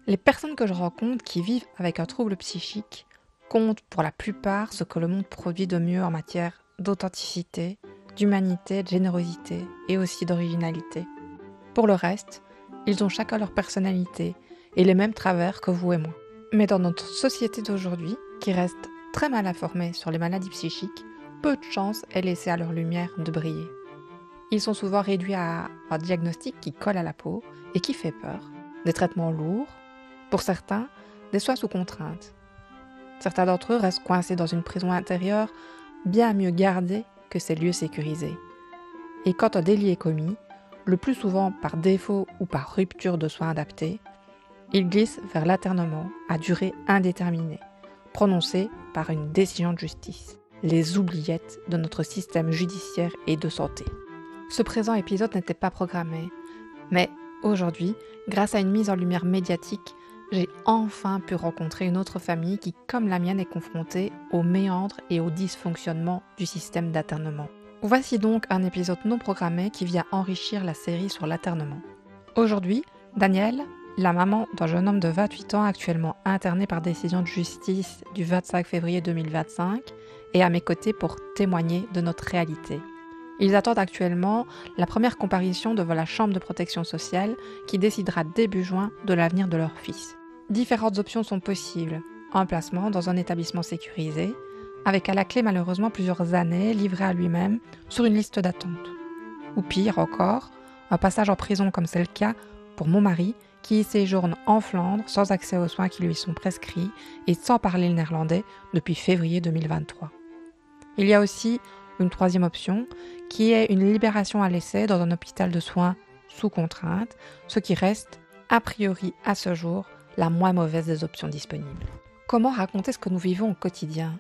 Les personnes que je rencontre qui vivent avec un trouble psychique comptent pour la plupart ce que le monde produit de mieux en matière d'authenticité, d'humanité, de générosité et aussi d'originalité. Pour le reste, ils ont chacun leur personnalité et les mêmes travers que vous et moi. Mais dans notre société d'aujourd'hui, qui reste très mal informée sur les maladies psychiques, peu de chance est laissée à leur lumière de briller. Ils sont souvent réduits à un diagnostic qui colle à la peau et qui fait peur, des traitements lourds, pour certains, des soins sous contrainte. Certains d'entre eux restent coincés dans une prison intérieure bien mieux gardée que ces lieux sécurisés. Et quand un délit est commis, le plus souvent par défaut ou par rupture de soins adaptés, ils glissent vers l'internement à durée indéterminée, prononcé par une décision de justice. Les oubliettes de notre système judiciaire et de santé. Ce présent épisode n'était pas programmé, mais aujourd'hui, grâce à une mise en lumière médiatique, j'ai enfin pu rencontrer une autre famille qui, comme la mienne, est confrontée aux méandres et aux dysfonctionnements du système d'internement. Voici donc un épisode non programmé qui vient enrichir la série sur l'internement. Aujourd'hui, Danielle, la maman d'un jeune homme de 28 ans actuellement interné par décision de justice du 25 février 2025, est à mes côtés pour témoigner de notre réalité. Ils attendent actuellement la première comparution devant la Chambre de protection sociale qui décidera début juin de l'avenir de leur fils. Différentes options sont possibles. Un placement dans un établissement sécurisé, avec à la clé malheureusement plusieurs années livré à lui-même sur une liste d'attente. Ou pire encore, un passage en prison comme c'est le cas pour mon mari qui y séjourne en Flandre sans accès aux soins qui lui sont prescrits et sans parler le néerlandais depuis février 2023. Il y a aussi une troisième option, qui est une libération à l'essai dans un hôpital de soins sous contrainte, ce qui reste, a priori à ce jour, la moins mauvaise des options disponibles. Comment raconter ce que nous vivons au quotidien ?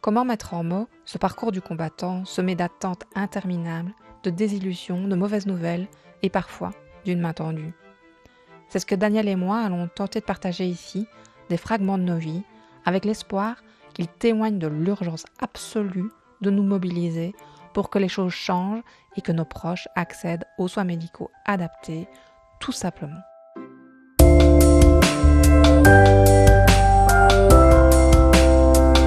Comment mettre en mots ce parcours du combattant semé d'attentes interminables, de désillusions, de mauvaises nouvelles et parfois d'une main tendue ? C'est ce que Daniel et moi allons tenter de partager ici, des fragments de nos vies, avec l'espoir qu'ils témoignent de l'urgence absolue de nous mobiliser pour que les choses changent et que nos proches accèdent aux soins médicaux adaptés, tout simplement.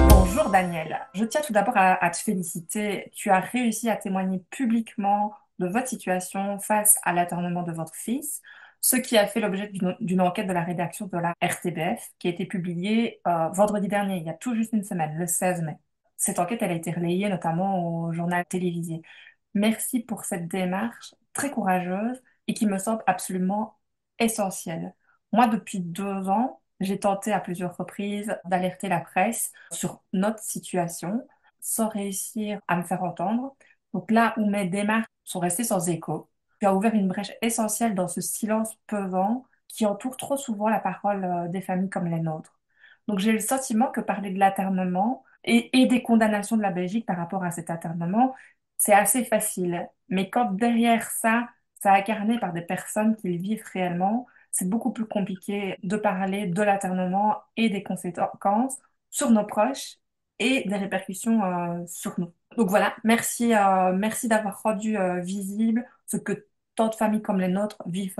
Bonjour Daniel, je tiens tout d'abord à te féliciter. Tu as réussi à témoigner publiquement de votre situation face à l'internement de votre fils, ce qui a fait l'objet d'une enquête de la rédaction de la RTBF qui a été publiée vendredi dernier, il y a tout juste une semaine, le 16 mai. Cette enquête, elle a été relayée notamment au journal télévisé. Merci pour cette démarche très courageuse et qui me semble absolument essentielle. Moi, depuis 2 ans, j'ai tenté à plusieurs reprises d'alerter la presse sur notre situation sans réussir à me faire entendre. Donc là où mes démarches sont restées sans écho, tu as ouvert une brèche essentielle dans ce silence pesant qui entoure trop souvent la parole des familles comme les nôtres. Donc j'ai le sentiment que parler de l'aternement et des condamnations de la Belgique par rapport à cet aternement, c'est assez facile. Mais quand derrière ça, c'est incarné par des personnes qui le vivent réellement, c'est beaucoup plus compliqué de parler de l'aternement et des conséquences sur nos proches et des répercussions sur nous. Donc voilà, merci d'avoir rendu visible ce que tant de familles comme les nôtres vivent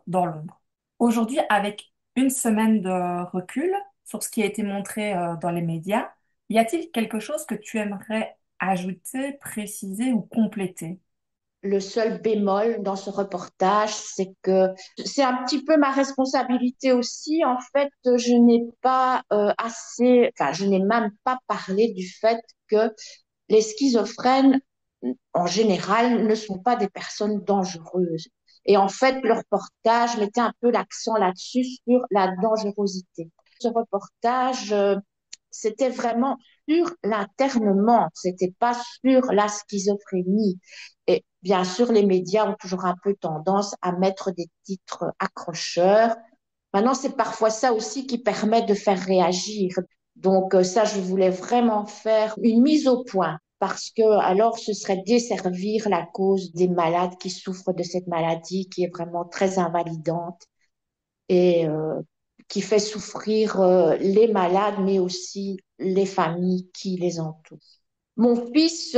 dans l'ombre. Aujourd'hui, avec une semaine de recul sur ce qui a été montré dans les médias, y a-t-il quelque chose que tu aimerais ajouter, préciser ou compléter? Le seul bémol dans ce reportage, c'est que c'est un petit peu ma responsabilité aussi. En fait, je n'ai pas enfin, je n'ai même pas parlé du fait que les schizophrènes, en général, ne sont pas des personnes dangereuses. Et en fait, le reportage mettait un peu l'accent là-dessus, sur la dangerosité. Ce reportage, c'était vraiment sur l'internement, c'était pas sur la schizophrénie. Et bien sûr, les médias ont toujours un peu tendance à mettre des titres accrocheurs. Maintenant, c'est parfois ça aussi qui permet de faire réagir. Donc, ça, je voulais vraiment faire une mise au point parce que alors ce serait desservir la cause des malades qui souffrent de cette maladie qui est vraiment très invalidante et qui fait souffrir les malades, mais aussi les familles qui les entourent. Mon fils,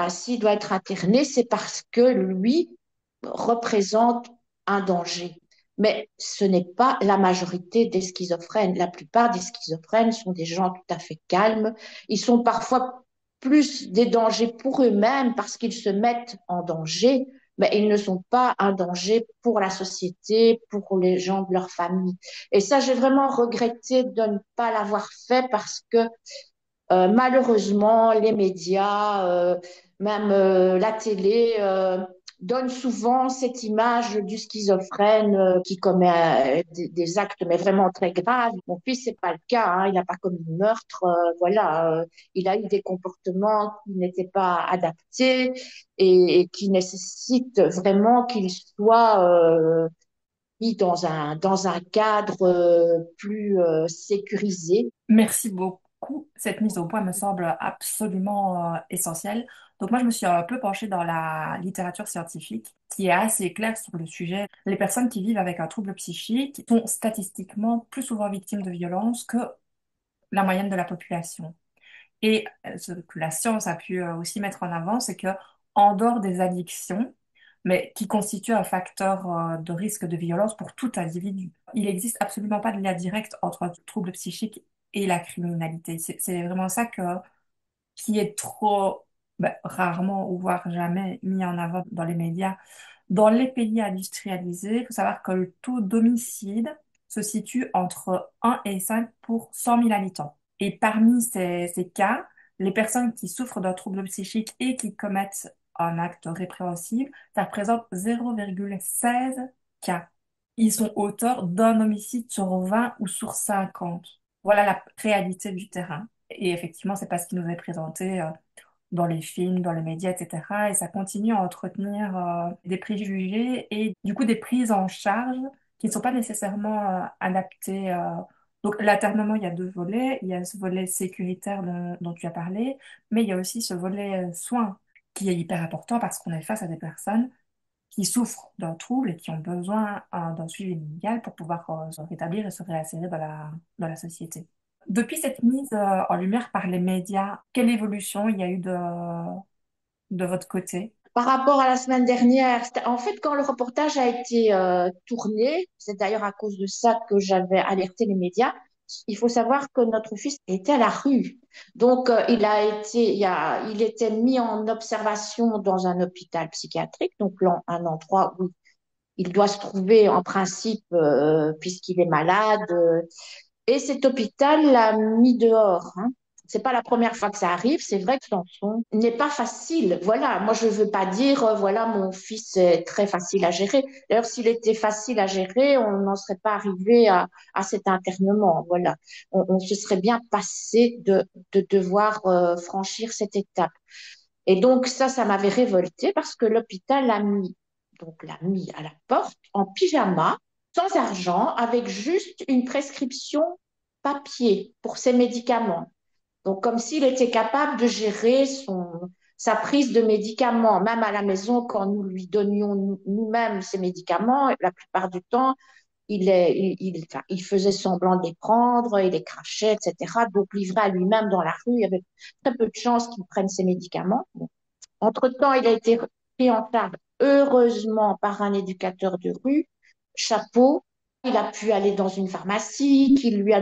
s'il doit être interné, c'est parce que lui représente un danger. Mais ce n'est pas la majorité des schizophrènes. La plupart des schizophrènes sont des gens tout à fait calmes. Ils sont parfois plus des dangers pour eux-mêmes parce qu'ils se mettent en danger, mais ils ne sont pas un danger pour la société, pour les gens de leur famille. Et ça, j'ai vraiment regretté de ne pas l'avoir fait parce que malheureusement, les médias, même la télé, donnent souvent cette image du schizophrène qui commet des actes, mais vraiment très graves. Mon fils, c'est pas le cas, hein, il n'a pas commis de meurtre, voilà, il a eu des comportements qui n'étaient pas adaptés et qui nécessitent vraiment qu'il soit mis dans un cadre plus sécurisé. Merci beaucoup. Cette mise au point me semble absolument essentielle. Donc moi, je me suis un peu penchée dans la littérature scientifique qui est assez claire sur le sujet. Les personnes qui vivent avec un trouble psychique sont statistiquement plus souvent victimes de violences que la moyenne de la population. Et ce que la science a pu aussi mettre en avant, c'est que en dehors des addictions, mais qui constituent un facteur de risque de violence pour tout individu, il n'existe absolument pas de lien direct entre un trouble psychique et la criminalité. C'est vraiment ça qui est trop rarement ou voire jamais mis en avant dans les médias. Dans les pays industrialisés, il faut savoir que le taux d'homicide se situe entre 1 et 5 pour 100 000 habitants. Et parmi ces cas, les personnes qui souffrent d'un trouble psychique et qui commettent un acte répréhensible, ça représente 0,16 cas. Ils sont auteurs d'un homicide sur 20 ou sur 50. Voilà la réalité du terrain. Et effectivement, c'est pas ce qui nous est présenté dans les films, dans les médias, etc. Et ça continue à entretenir des préjugés et du coup des prises en charge qui ne sont pas nécessairement adaptées. Donc l'internement, il y a deux volets. Il y a ce volet sécuritaire dont tu as parlé, mais il y a aussi ce volet soins qui est hyper important parce qu'on est face à des personnes qui souffrent d'un trouble et qui ont besoin d'un suivi médical pour pouvoir se rétablir et se réinsérer dans la société. Depuis cette mise en lumière par les médias, quelle évolution il y a eu de votre côté? Par rapport à la semaine dernière, en fait, quand le reportage a été tourné, c'est d'ailleurs à cause de ça que j'avais alerté les médias, il faut savoir que notre fils était à la rue. Donc, il était mis en observation dans un hôpital psychiatrique, donc un endroit où il doit se trouver en principe, puisqu'il est malade. Et cet hôpital l'a mis dehors, hein. C'est pas la première fois que ça arrive. C'est vrai que Samson n'est pas facile. Voilà. Moi, je veux pas dire, voilà, mon fils est très facile à gérer. D'ailleurs, s'il était facile à gérer, on n'en serait pas arrivé à cet internement. Voilà. On se serait bien passé de devoir franchir cette étape. Et donc, ça m'avait révolté parce que l'hôpital l'a mis à la porte en pyjama, sans argent, avec juste une prescription papier pour ses médicaments. Donc, comme s'il était capable de gérer sa prise de médicaments, même à la maison, quand nous lui donnions nous-mêmes ses médicaments, la plupart du temps, enfin, il faisait semblant de les prendre, il les crachait, etc. Donc, livré à lui-même dans la rue, il y avait très peu de chances qu'il prenne ses médicaments. Bon. Entre-temps, il a été pris en charge, heureusement, par un éducateur de rue, chapeau. Il a pu aller dans une pharmacie qui lui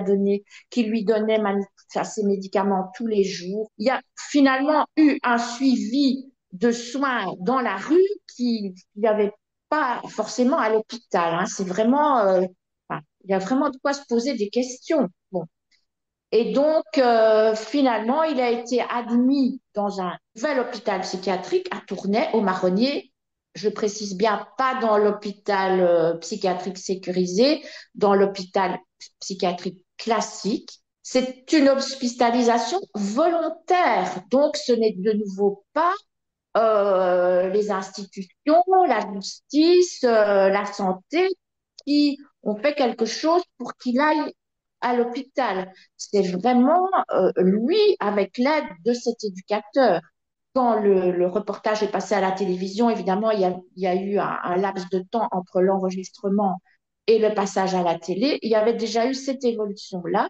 donnait ses médicaments tous les jours. Il y a finalement eu un suivi de soins dans la rue qui n'y avait pas forcément à l'hôpital, hein. C'est vraiment, enfin, il y a vraiment de quoi se poser des questions. Bon. Et donc, finalement, il a été admis dans un nouvel hôpital psychiatrique à Tournai, au Marronnier. Je précise bien, pas dans l'hôpital psychiatrique sécurisé, dans l'hôpital psychiatrique classique. C'est une hospitalisation volontaire. Donc, ce n'est de nouveau pas les institutions, la justice, la santé qui ont fait quelque chose pour qu'il aille à l'hôpital. C'est vraiment lui, avec l'aide de cet éducateur. Quand le reportage est passé à la télévision, évidemment, il y a eu un laps de temps entre l'enregistrement et le passage à la télé. Il y avait déjà eu cette évolution-là.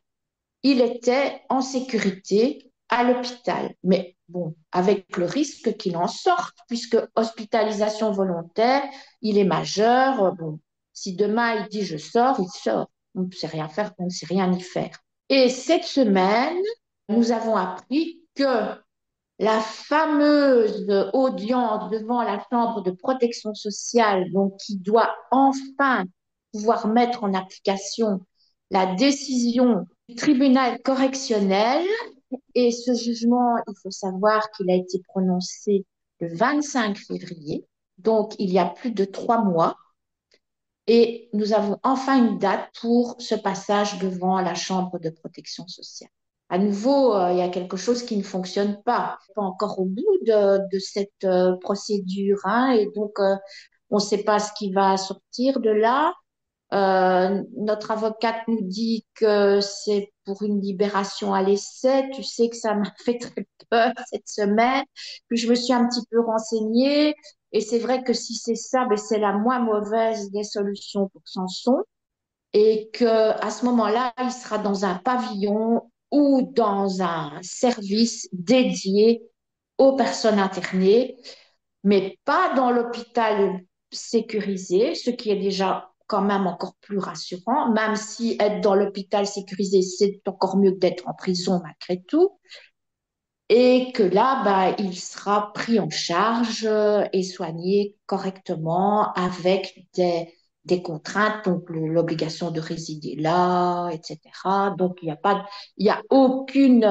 Il était en sécurité à l'hôpital. Mais bon, avec le risque qu'il en sorte, puisque hospitalisation volontaire, il est majeur. Bon, Si demain il dit je sors, il sort. On ne sait rien faire, on ne sait rien y faire. Et cette semaine, nous avons appris que la fameuse audience devant la Chambre de protection sociale, donc qui doit enfin pouvoir mettre en application la décision du tribunal correctionnel. Et ce jugement, il faut savoir qu'il a été prononcé le 25 février, donc il y a plus de 3 mois. Et nous avons enfin une date pour ce passage devant la Chambre de protection sociale. À nouveau, il y a quelque chose qui ne fonctionne pas. Pas encore au bout de cette procédure, hein, et donc on ne sait pas ce qui va sortir de là. Notre avocate nous dit que c'est pour une libération à l'essai. Tu sais que ça m'a fait très peur cette semaine. Puis je me suis un petit peu renseignée. Et c'est vrai que si c'est ça, ben c'est la moins mauvaise des solutions pour Samson. Et que à ce moment-là, il sera dans un pavillon ou dans un service dédié aux personnes internées, mais pas dans l'hôpital sécurisé, ce qui est déjà quand même encore plus rassurant, même si être dans l'hôpital sécurisé, c'est encore mieux que d'être en prison malgré tout, et que là, bah, il sera pris en charge et soigné correctement avec des contraintes, donc l'obligation de résider là, etc. Donc, il y a aucune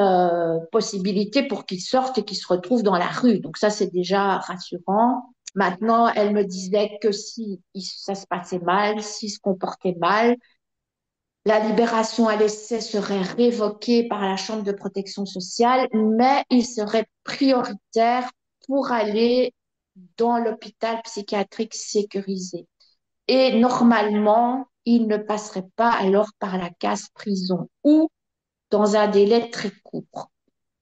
possibilité pour qu'il sorte et qu'il se retrouve dans la rue. Donc, ça, c'est déjà rassurant. Maintenant, elle me disait que si ça se passait mal, s'il se comportait mal, la libération à l'essai serait révoquée par la Chambre de protection sociale, mais il serait prioritaire pour aller dans l'hôpital psychiatrique sécurisé. Et normalement, il ne passerait pas alors par la case prison ou dans un délai très court.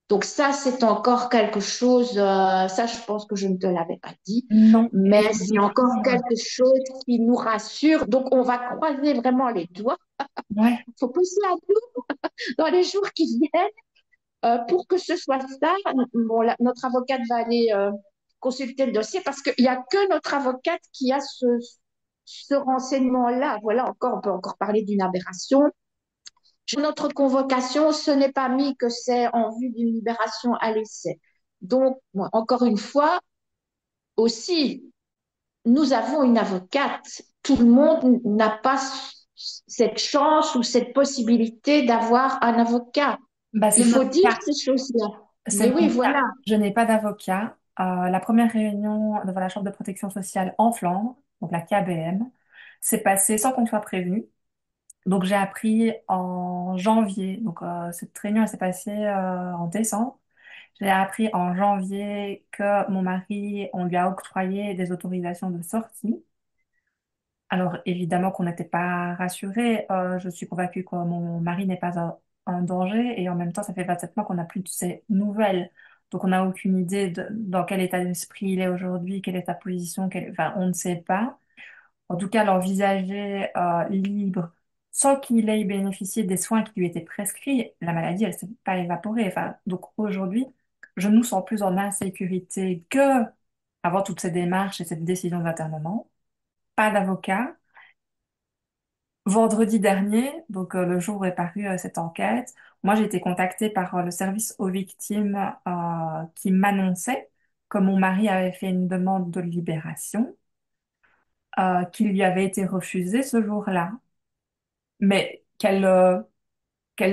Donc ça, c'est encore quelque chose, ça je pense que je ne te l'avais pas dit, Non, mais c'est encore effectivement. quelque chose qui nous rassure. Donc on va croiser vraiment les doigts. Ouais. Il faut penser à nous dans les jours qui viennent pour que ce soit ça. Bon, notre avocate va aller consulter le dossier parce qu'il n'y a que notre avocate qui a ce renseignement-là. Voilà, encore, on peut encore parler d'une aberration. Sur notre convocation, ce n'est pas mis que c'est en vue d'une libération à l'essai. Donc, bon, encore une fois, aussi, nous avons une avocate. Tout le monde n'a pas cette chance ou cette possibilité d'avoir un avocat. Bah, Il c'est faut mon dire cas. ces choses-là. C'est Mais oui, mon cas. voilà. Je n'ai pas d'avocat. La première réunion devant la Chambre de protection sociale en Flandre, donc la KBM, s'est passée sans qu'on soit prévenu. Donc j'ai appris en janvier. Donc cette réunion elle s'est passée en décembre. J'ai appris en janvier que mon mari, on lui a octroyé des autorisations de sortie. Alors évidemment qu'on n'était pas rassurés. Je suis convaincue que mon mari n'est pas en danger et en même temps ça fait 27 mois qu'on n'a plus de ses nouvelles. Donc on n'a aucune idée dans quel état d'esprit il est aujourd'hui, quelle est sa position, enfin on ne sait pas. En tout cas l'envisager libre sans qu'il ait bénéficié des soins qui lui étaient prescrits, la maladie elle s'est pas évaporée. Enfin, donc aujourd'hui je nous sens plus en insécurité que avant toutes ces démarches et cette décision d'internement. Pas d'avocat. Vendredi dernier, donc le jour où est parue cette enquête, moi j'ai été contactée par le service aux victimes qui m'annonçait que mon mari avait fait une demande de libération qui lui avait été refusée ce jour-là. Mais quel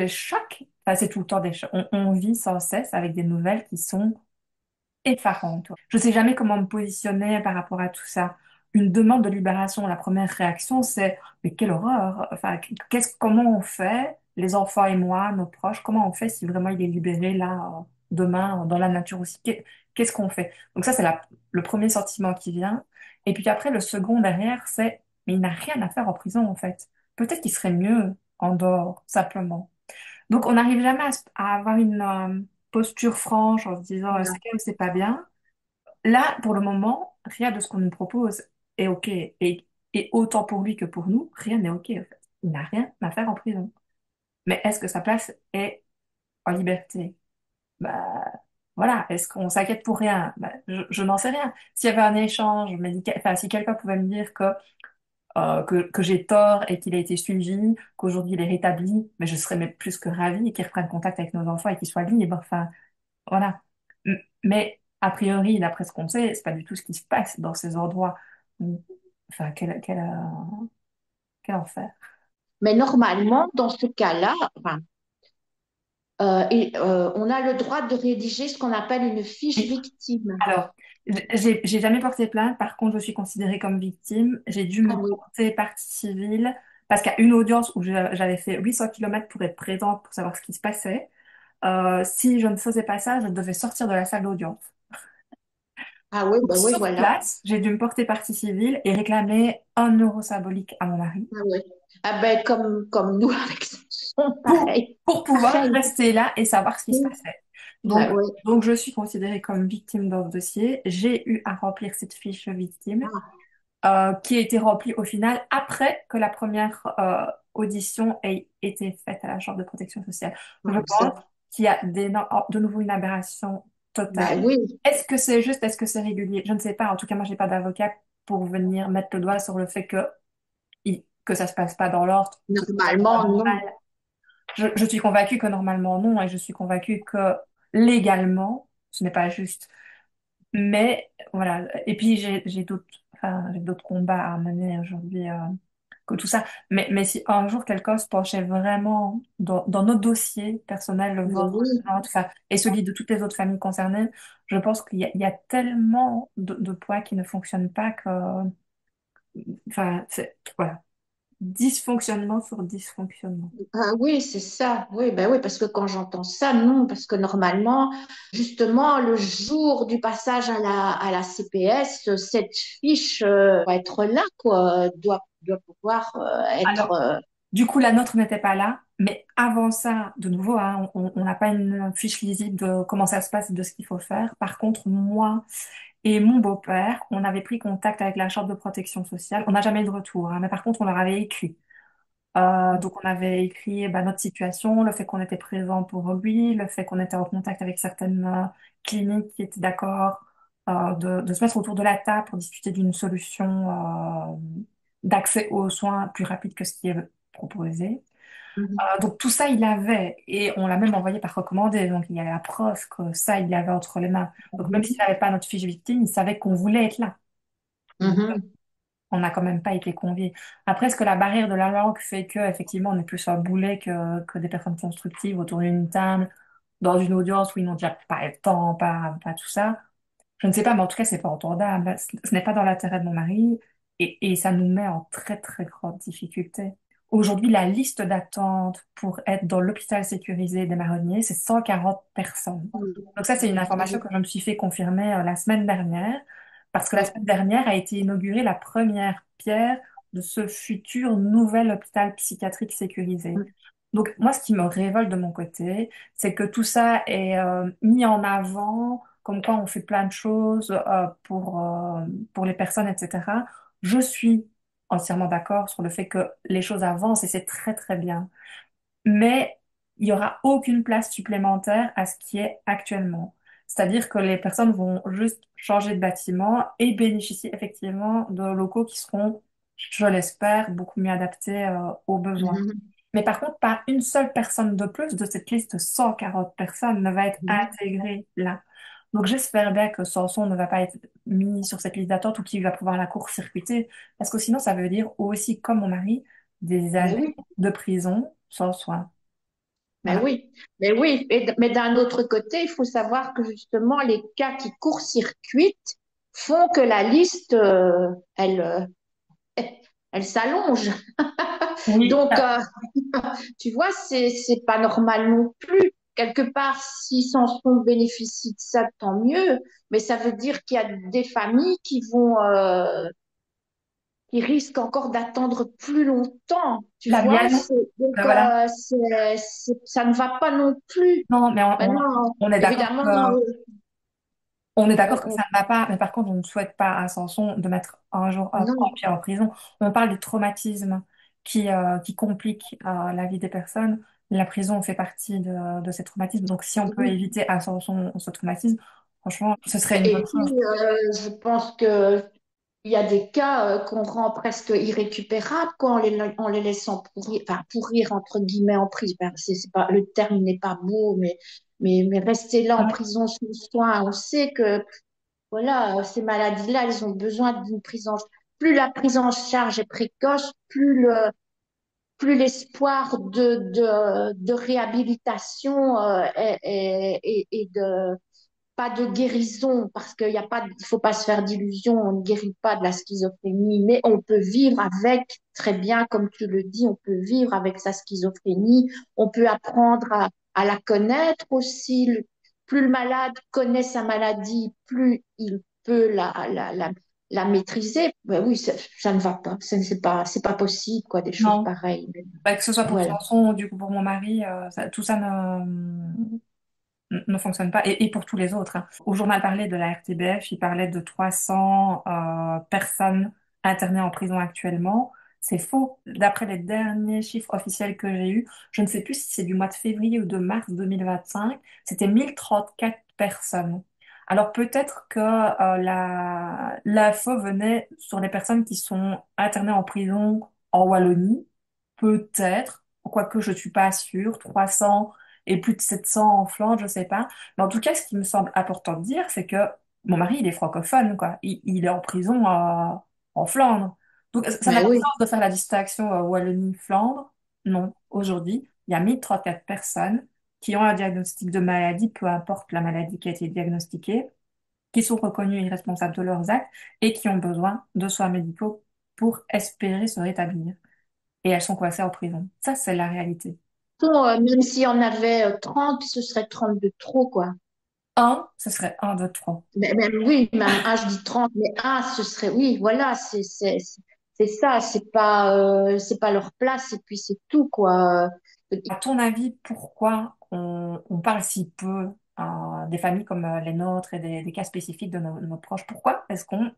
choc! Enfin, c'est tout le temps des chocs. On vit sans cesse avec des nouvelles qui sont effarante. Je sais jamais comment me positionner par rapport à tout ça. Une demande de libération, la première réaction, c'est mais quelle horreur! Enfin, comment on fait, les enfants et moi, nos proches, comment on fait si vraiment il est libéré là, demain, dans la nature aussi? Qu'est-ce qu'on fait? Donc ça, c'est le premier sentiment qui vient. Et puis après, le second derrière, c'est mais il n'a rien à faire en prison en fait. Peut-être qu'il serait mieux en dehors, simplement. Donc, on n'arrive jamais à avoir une posture franche en se disant c'est bien ou c'est pas bien. Là, pour le moment, rien de ce qu'on nous propose est OK. Et autant pour lui que pour nous, rien n'est OK, en fait. Il n'a rien à faire en prison. Mais est-ce que sa place est en liberté? Bah, voilà. Est-ce qu'on s'inquiète pour rien? Bah, je n'en sais rien. S'il y avait un échange médical, enfin, si quelqu'un pouvait me dire que que j'ai tort et qu'il a été suivi, qu'aujourd'hui il est rétabli, mais je serais même plus que ravie qu'il reprenne contact avec nos enfants et qu'il soit libre. Enfin, voilà. Mais a priori, d'après ce qu'on sait, c'est pas du tout ce qui se passe dans ces endroits. Enfin, quel enfer. Mais normalement, dans ce cas-là, enfin, on a le droit de rédiger ce qu'on appelle une fiche Oui. victime. Alors, j'ai jamais porté plainte. Par contre, je suis considérée comme victime. J'ai dû Ah me oui. porter partie civile parce qu'à une audience où j'avais fait 800 kilomètres pour être présente pour savoir ce qui se passait, si je ne faisais pas ça, je devais sortir de la salle d'audience. Ah oui, Donc, ben oui, sur voilà. place, j'ai dû me porter partie civile et réclamer 1 euro symbolique à mon mari Ah oui. Ah ben, comme nous avec Samson, pour, pareil. pour pouvoir Pareil. rester là et savoir ce qui se Oui. passait. Ben Donc, oui. donc je suis considérée comme victime dans ce dossier. J'ai eu à remplir cette fiche victime Ah, qui a été remplie au final après que la première audition ait été faite à la Chambre de protection sociale. Je ça. pense qu'il y a de nouveau une aberration Ben totale. oui. Est-ce que c'est juste, est-ce que c'est régulier? Je ne sais pas. En tout cas, moi, j'ai pas d'avocat pour venir mettre le doigt sur le fait que ça se passe pas dans l'ordre, que c'est pas Normalement, non. normal. Je suis convaincue que normalement non, et je suis convaincue que légalement, ce n'est pas juste. Mais voilà, et puis j'ai d'autres combats à mener aujourd'hui que tout ça. Mais si un jour quelqu'un se penchait vraiment dans notre dossier personnel, le Ben vôtre, oui. le nôtre, enfin, et celui de toutes les autres familles concernées, je pense qu'il y a tellement de poids qui ne fonctionnent pas que, enfin, voilà, dysfonctionnement sur dysfonctionnement. Ah oui, c'est ça. Oui, ben oui, parce que quand j'entends ça, non, parce que normalement, justement, le jour du passage à la CPS, cette fiche doit être là, quoi, doit pouvoir être. Alors, du coup, la nôtre n'était pas là, mais avant ça, de nouveau, hein, on n'a pas une fiche lisible de comment ça se passe, et de ce qu'il faut faire. Par contre, moi et mon beau-père, on avait pris contact avec la Chambre de protection sociale. On n'a jamais eu de retour, hein, mais par contre, on leur avait écrit. Donc, on avait écrit bah, notre situation, le fait qu'on était présent pour lui, le fait qu'on était en contact avec certaines cliniques qui étaient d'accord de se mettre autour de la table pour discuter d'une solution d'accès aux soins plus rapide que ce qui est proposé. Mhm. Donc, tout ça, il avait, et on l'a même envoyé par recommandé. Donc, il y a la preuve que ça, il l'avait entre les mains. Donc, même s'il Mhm. n'avait pas notre fiche victime, il savait qu'on voulait être là. Mhm. On n'a quand même pas été conviés. Après, est-ce que la barrière de la langue fait que, effectivement, on est plus un boulet que des personnes constructives autour d'une table, dans une audience où ils n'ont déjà pas le temps, pas tout ça? Je ne sais pas, mais en tout cas, c'est pas entendable. Ce n'est pas dans l'intérêt de mon mari et ça nous met en très, très grande difficulté. Aujourd'hui, la liste d'attente pour être dans l'hôpital sécurisé des Marronniers, c'est 140 personnes. Donc ça, c'est une information que je me suis fait confirmer la semaine dernière, parce que la semaine dernière a été inaugurée la première pierre de ce futur nouvel hôpital psychiatrique sécurisé. Donc moi, ce qui me révolte de mon côté, c'est que tout ça est mis en avant, comme quoi on fait plein de choses pour les personnes, etc. Je suis entièrement d'accord sur le fait que les choses avancent et c'est très très bien mais il n'y aura aucune place supplémentaire à ce qui est actuellement. C'est-à-dire que les personnes vont juste changer de bâtiment et bénéficier effectivement de locaux qui seront, je l'espère, beaucoup mieux adaptés aux besoins. Mhm. Mais par contre, pas une seule personne de plus de cette liste de 140 personnes ne va être Mhm. intégrée là. Donc j'espère bien que Samson ne va pas être mis sur cette liste d'attente ou qu'il va pouvoir la court-circuiter, parce que sinon ça veut dire aussi, comme mon mari, des Mais années oui, de prison sans soin. mais Voilà. oui, mais oui. Mais d'un autre côté, il faut savoir que justement, les cas qui court-circuitent font que la liste, elle s'allonge. Oui, Donc, tu vois, c'est pas normal non plus. Quelque part, si Samson bénéficie de ça, tant mieux. Mais ça veut dire qu'il y a des familles qui risquent encore d'attendre plus longtemps. Tu la vois, mienne, donc voilà. ça ne va pas non plus. Non, mais Maintenant, on est d'accord évidemment, on est on- d'accord que on- ça ne va pas, mais par contre, on ne souhaite pas à Samson de mettre un jour un non. pied en prison. On parle des traumatismes qui compliquent la vie des personnes. La prison fait partie de ces traumatismes. Donc, si on peut éviter à Samson ce traumatisme, franchement, ce serait une Et bonne chose. puis, je pense que Il y a des cas qu'on rend presque irrécupérables quoi, en les laissant pourrir, enfin pourrir entre guillemets en prison. Ben, c'est pas, le terme n'est pas beau, mais rester là en Ouais. prison sous soin, on sait que voilà, ces maladies-là, elles ont besoin d'une prise en charge. Plus la prise en charge est précoce, plus l'espoir de réhabilitation et de pas de guérison, parce qu'il y a pas, il faut pas se faire d'illusions, on ne guérit pas de la schizophrénie, mais on peut vivre avec très bien, comme tu le dis, on peut vivre avec sa schizophrénie, on peut apprendre à la connaître aussi. Plus le malade connaît sa maladie, plus il peut la maîtriser. Ben oui, ça ne va pas, c'est pas possible, quoi, des choses Non. pareilles. Bah, que ce soit pour Voilà. Samson ou du coup pour mon mari, tout ça ne fonctionne pas. Et pour tous les autres, hein. Au journal parlait de la RTBF, il parlait de 300 personnes internées en prison actuellement. C'est faux. D'après les derniers chiffres officiels que j'ai eus, je ne sais plus si c'est du mois de février ou de mars 2025, c'était 1034 personnes. Alors peut-être que l'info venait sur les personnes qui sont internées en prison en Wallonie. Peut-être, quoique je suis pas sûre, 300 et plus de 700 en Flandre, je sais pas. Mais en tout cas, ce qui me semble important de dire, c'est que mon mari, il est francophone, quoi. Il est en prison en Flandre. Donc, ça n'a Ben pas de oui. sens de faire la distinction Wallonie-Flandre. Non, aujourd'hui, il y a 1034 personnes qui ont un diagnostic de maladie, peu importe la maladie qui a été diagnostiquée, qui sont reconnues irresponsables de leurs actes et qui ont besoin de soins médicaux pour espérer se rétablir. Et elles sont coincées en prison. Ça, c'est la réalité. Bon, même si on avait 30, ce serait 30 de trop, quoi. Un, ce serait un, deux, trois. Mais même, oui, même un, je dis 30, mais un, ce serait, oui, voilà, c'est ça, c'est pas leur place, et puis c'est tout, quoi. À ton avis, pourquoi on parle si peu des familles comme les nôtres et des cas spécifiques de nos proches? Pourquoi est-ce qu'on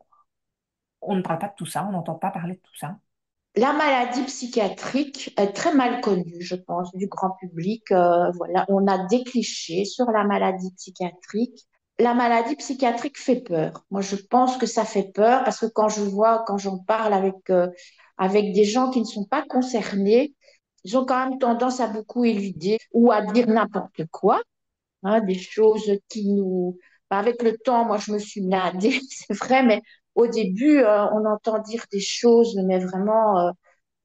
ne parle pas de tout ça? On n'entend pas parler de tout ça? La maladie psychiatrique est très mal connue, je pense, du grand public. Voilà, on a des clichés sur la maladie psychiatrique. La maladie psychiatrique fait peur. Moi, je pense que ça fait peur parce que quand j'en parle avec des gens qui ne sont pas concernés, ils ont quand même tendance à beaucoup éluder ou à dire n'importe quoi, hein, des choses qui nous... Bah, avec le temps, moi, je me suis blindée, c'est vrai, mais au début, on entend dire des choses, mais vraiment,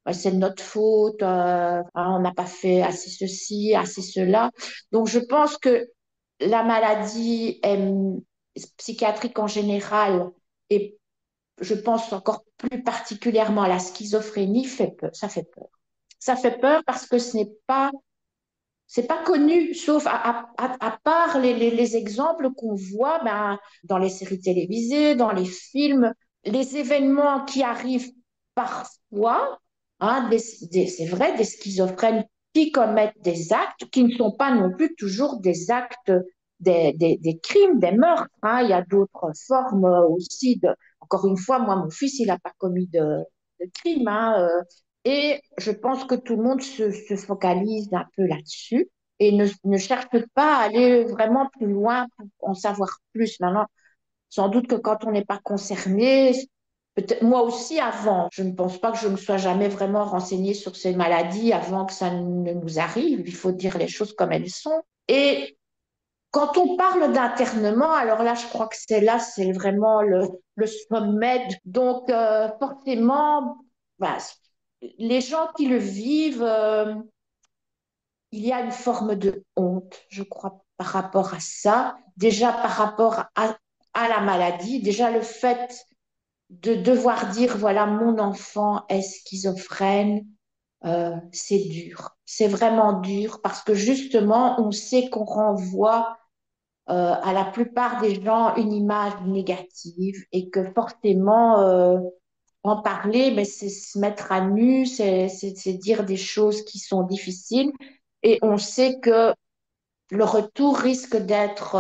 ouais, c'est de notre faute, hein, on n'a pas fait assez ceci, assez cela. Donc, je pense que la maladie psychiatrique en général, et je pense encore plus particulièrement à la schizophrénie, fait peur, ça fait peur. Ça fait peur parce que c'est pas connu, sauf à part les exemples qu'on voit ben, dans les séries télévisées, dans les films, les événements qui arrivent parfois, hein, c'est vrai, des schizophrènes qui commettent des actes qui ne sont pas non plus toujours des actes, des crimes, des meurtres. Hein. Il y a d'autres formes aussi. Encore une fois, moi, mon fils, il n'a pas commis de crime. Hein, et je pense que tout le monde se focalise un peu là-dessus et ne cherche pas à aller vraiment plus loin pour en savoir plus. Maintenant, sans doute que quand on n'est pas concerné, peut-être moi aussi avant, je ne pense pas que je me sois jamais vraiment renseignée sur ces maladies avant que ça ne nous arrive. Il faut dire les choses comme elles sont. Et quand on parle d'internement, alors là, je crois que c'est vraiment le sommet. Donc, forcément, bah, les gens qui le vivent, il y a une forme de honte, je crois, par rapport à ça. Déjà par rapport à la maladie, déjà le fait de devoir dire, voilà, mon enfant est schizophrène, c'est dur. C'est vraiment dur parce que justement, on sait qu'on renvoie à la plupart des gens une image négative et que forcément, en parler, mais c'est se mettre à nu, c'est dire des choses qui sont difficiles. Et on sait que le retour risque d'être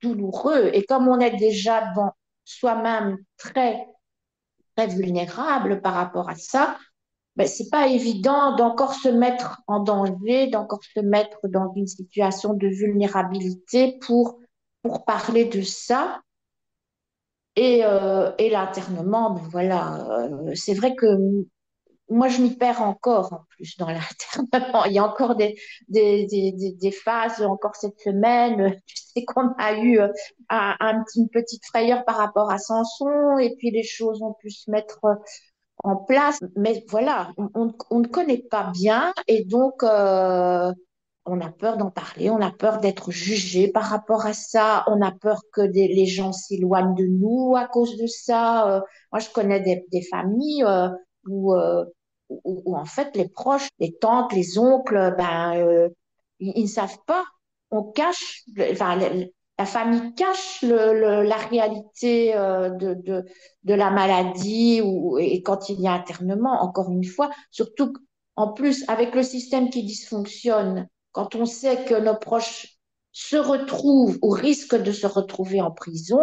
douloureux. Et comme on est déjà bon, soi-même très vulnérable par rapport à ça, ben, c'est pas évident d'encore se mettre en danger, d'encore se mettre dans une situation de vulnérabilité pour parler de ça. Et l'internement, ben voilà, c'est vrai que moi, je m'y perds encore en plus dans l'internement. Il y a encore des phases, encore cette semaine. Tu sais qu'on a eu une petite frayeur par rapport à Samson, et puis les choses ont pu se mettre en place. Mais voilà, on ne connaît pas bien, et donc on a peur d'en parler, on a peur d'être jugé par rapport à ça, on a peur que les gens s'éloignent de nous à cause de ça. Moi, je connais des familles où, euh, où, en fait les proches, les tantes, les oncles, ils ne savent pas. On cache, enfin, la famille cache la réalité de la maladie et quand il y a internement, encore une fois, surtout en plus avec le système qui dysfonctionne, quand on sait que nos proches se retrouvent ou risquent de se retrouver en prison,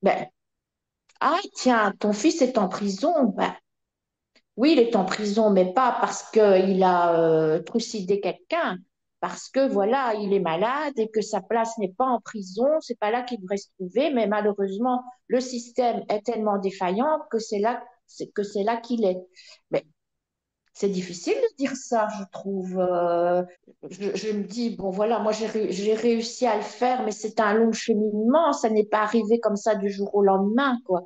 ben, ah tiens, ton fils est en prison, ben, oui, il est en prison, mais pas parce qu'il a trucidé quelqu'un, parce que voilà, il est malade et que sa place n'est pas en prison, c'est pas là qu'il devrait se trouver, mais malheureusement, le système est tellement défaillant que c'est là qu'il est. Mais c'est difficile de dire ça, je trouve. Je me dis, bon voilà, moi j'ai réussi à le faire, mais c'est un long cheminement, ça n'est pas arrivé comme ça du jour au lendemain, quoi.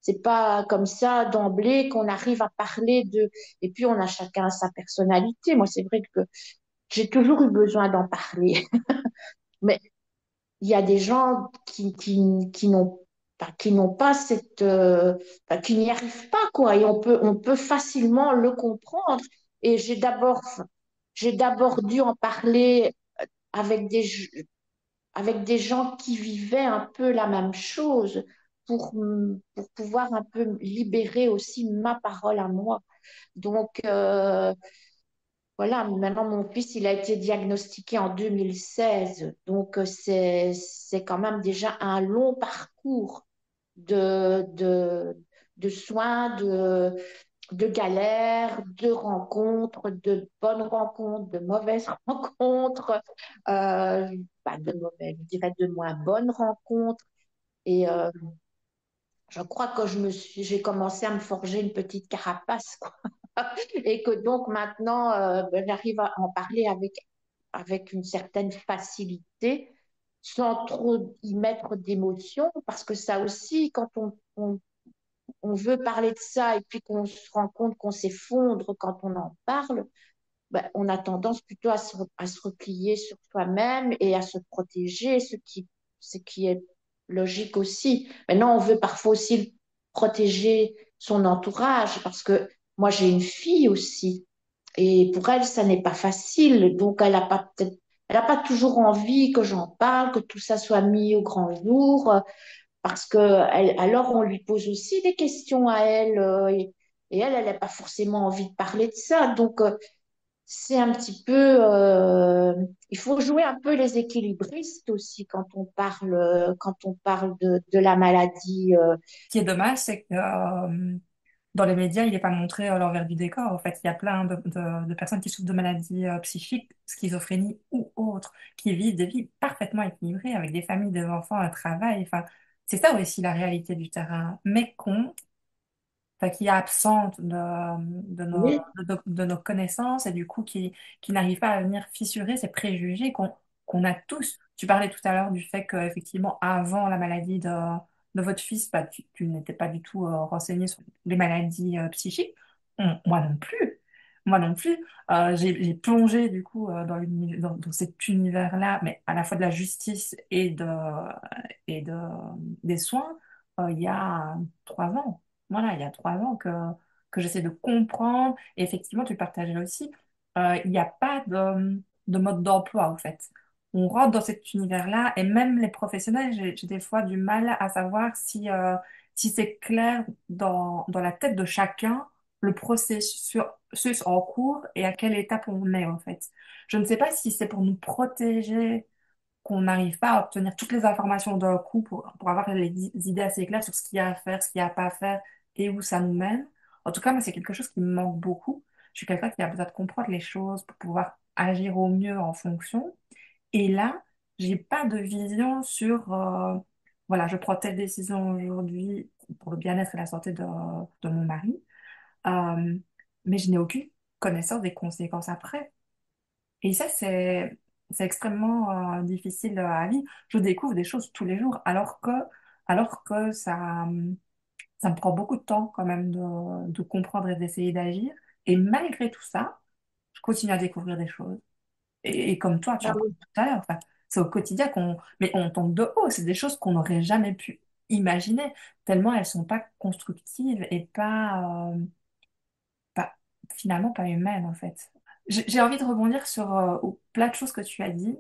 C'est pas comme ça d'emblée qu'on arrive à parler de. Et puis on a chacun sa personnalité. Moi, c'est vrai que j'ai toujours eu besoin d'en parler, mais il y a des gens qui n'ont pas qui n'y arrivent pas, quoi. Et on peut facilement le comprendre. Et j'ai d'abord dû en parler avec avec des gens qui vivaient un peu la même chose pour pouvoir un peu libérer aussi ma parole à moi. Donc, voilà, maintenant mon fils, il a été diagnostiqué en 2016, donc c'est quand même déjà un long parcours de, de, de soins, de galères, de rencontres, de bonnes rencontres, de mauvaises rencontres, de mauvaises, je dirais de moins bonnes rencontres. Et je crois que j'ai commencé à me forger une petite carapace, quoi. Et que donc maintenant, j'arrive à en parler avec une certaine facilité, sans trop y mettre d'émotion, parce que ça aussi, quand on veut parler de ça et puis qu'on se rend compte qu'on s'effondre quand on en parle, ben, on a tendance plutôt à se replier sur soi-même et à se protéger, ce qui est logique aussi. Maintenant, on veut parfois aussi protéger son entourage parce que moi, j'ai une fille aussi et pour elle, ça n'est pas facile. Donc, elle a pas toujours envie que j'en parle, que tout ça soit mis au grand jour parce que alors on lui pose aussi des questions à elle et elle n'a pas forcément envie de parler de ça. Donc, c'est un petit peu, il faut jouer un peu les équilibristes aussi quand on parle de la maladie. Ce qui est dommage, c'est que dans les médias, il n'est pas montré l'envers du décor. En fait, il y a plein de personnes qui souffrent de maladies psychiques, schizophrénie ou autres, qui vivent des vies parfaitement équilibrées avec des familles, des enfants, un travail. Enfin, c'est ça aussi la réalité du terrain. Mais enfin, qui est absente Oui, de nos connaissances et du coup qui n'arrive pas à venir fissurer ces préjugés qu'on a tous. Tu parlais tout à l'heure du fait qu'effectivement, avant la maladie de votre fils, bah, tu n'étais pas du tout renseigné sur les maladies psychiques. Moi non plus. Moi non plus. J'ai plongé du coup dans cet univers-là, mais à la fois de la justice et des soins, il y a 3 ans. Voilà, il y a 3 ans que j'essaie de comprendre. Et effectivement, tu partageais aussi, il n'y a pas de mode d'emploi, en fait. On rentre dans cet univers-là et même les professionnels, j'ai des fois du mal à savoir si c'est clair dans la tête de chacun le processus en cours et à quelle étape on est, en fait. Je ne sais pas si c'est pour nous protéger qu'on n'arrive pas à obtenir toutes les informations d'un coup pour avoir les idées assez claires sur ce qu'il y a à faire, ce qu'il n'y a pas à faire et où ça nous mène. En tout cas, moi, c'est quelque chose qui me manque beaucoup. Je suis quelqu'un qui a besoin de comprendre les choses pour pouvoir agir au mieux en fonction. Et là, j'ai pas de vision sur voilà, je prends telle décision aujourd'hui pour le bien-être et la santé de mon mari, euh, mais je n'ai aucune connaissance des conséquences après. Et ça, c'est extrêmement difficile à vivre. Je découvre des choses tous les jours, alors que ça me prend beaucoup de temps quand même de comprendre et d'essayer d'agir. Et malgré tout ça, je continue à découvrir des choses. Et comme toi, tu Ah en parlais oui. tout à l'heure, enfin, c'est au quotidien mais on tombe de haut. C'est des choses qu'on n'aurait jamais pu imaginer, tellement elles sont pas constructives et pas, finalement pas humaines en fait. J'ai envie de rebondir sur plein de choses que tu as dit,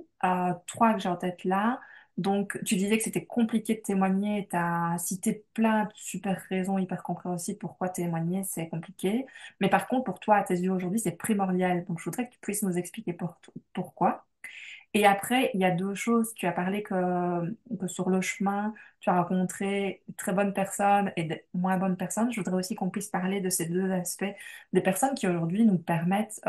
trois que j'ai en tête là. Donc, tu disais que c'était compliqué de témoigner, tu as cité plein de super raisons hyper compréhensibles pourquoi témoigner, c'est compliqué. Mais par contre, pour toi, à tes yeux aujourd'hui, c'est primordial. Donc, je voudrais que tu puisses nous expliquer pourquoi. Et après, il y a deux choses. Tu as parlé que sur le chemin, tu as rencontré de très bonnes personnes et de moins bonnes personnes. Je voudrais aussi qu'on puisse parler de ces deux aspects, des personnes qui aujourd'hui nous permettent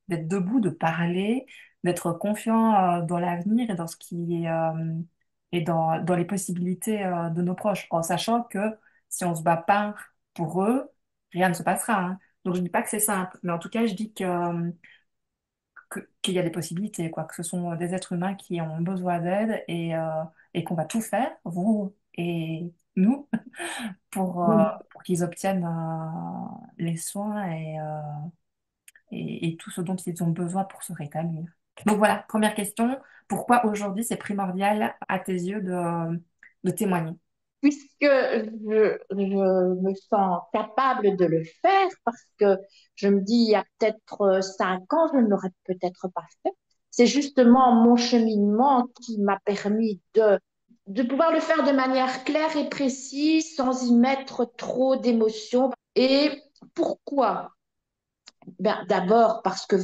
d'être debout, de parler, d'être confiants dans l'avenir et dans ce qui est, et dans les possibilités de nos proches, en sachant que si on se bat pas pour eux, rien ne se passera, hein. Donc je dis pas que c'est simple, mais en tout cas je dis qu'il y a des possibilités, quoi, que ce sont des êtres humains qui ont besoin d'aide et qu'on va tout faire, vous et nous, pour qu'ils obtiennent les soins et tout ce dont ils ont besoin pour se rétablir. Donc voilà, première question, pourquoi aujourd'hui c'est primordial à tes yeux de témoigner? Puisque je me sens capable de le faire, parce que je me dis, il y a peut-être 5 ans, je ne l'aurais peut-être pas fait. C'est justement mon cheminement qui m'a permis de pouvoir le faire de manière claire et précise, sans y mettre trop d'émotions. Et pourquoi? Ben, d'abord parce que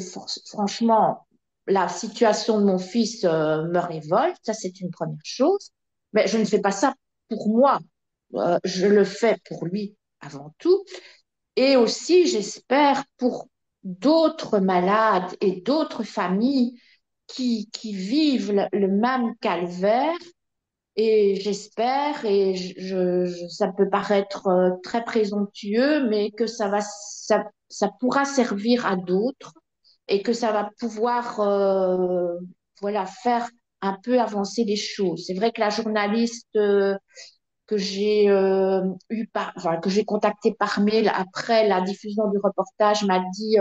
franchement, la situation de mon fils me révolte, ça c'est une première chose. Mais je ne fais pas ça pour moi. Je le fais pour lui avant tout. Et aussi, j'espère, pour d'autres malades et d'autres familles qui vivent le même calvaire. Et j'espère, et ça peut paraître très présomptueux, mais que ça pourra servir à d'autres et que ça va pouvoir voilà, faire un peu avancer les choses. C'est vrai que la journaliste que j'ai enfin, que j'ai contacté par mail après la diffusion du reportage m'a dit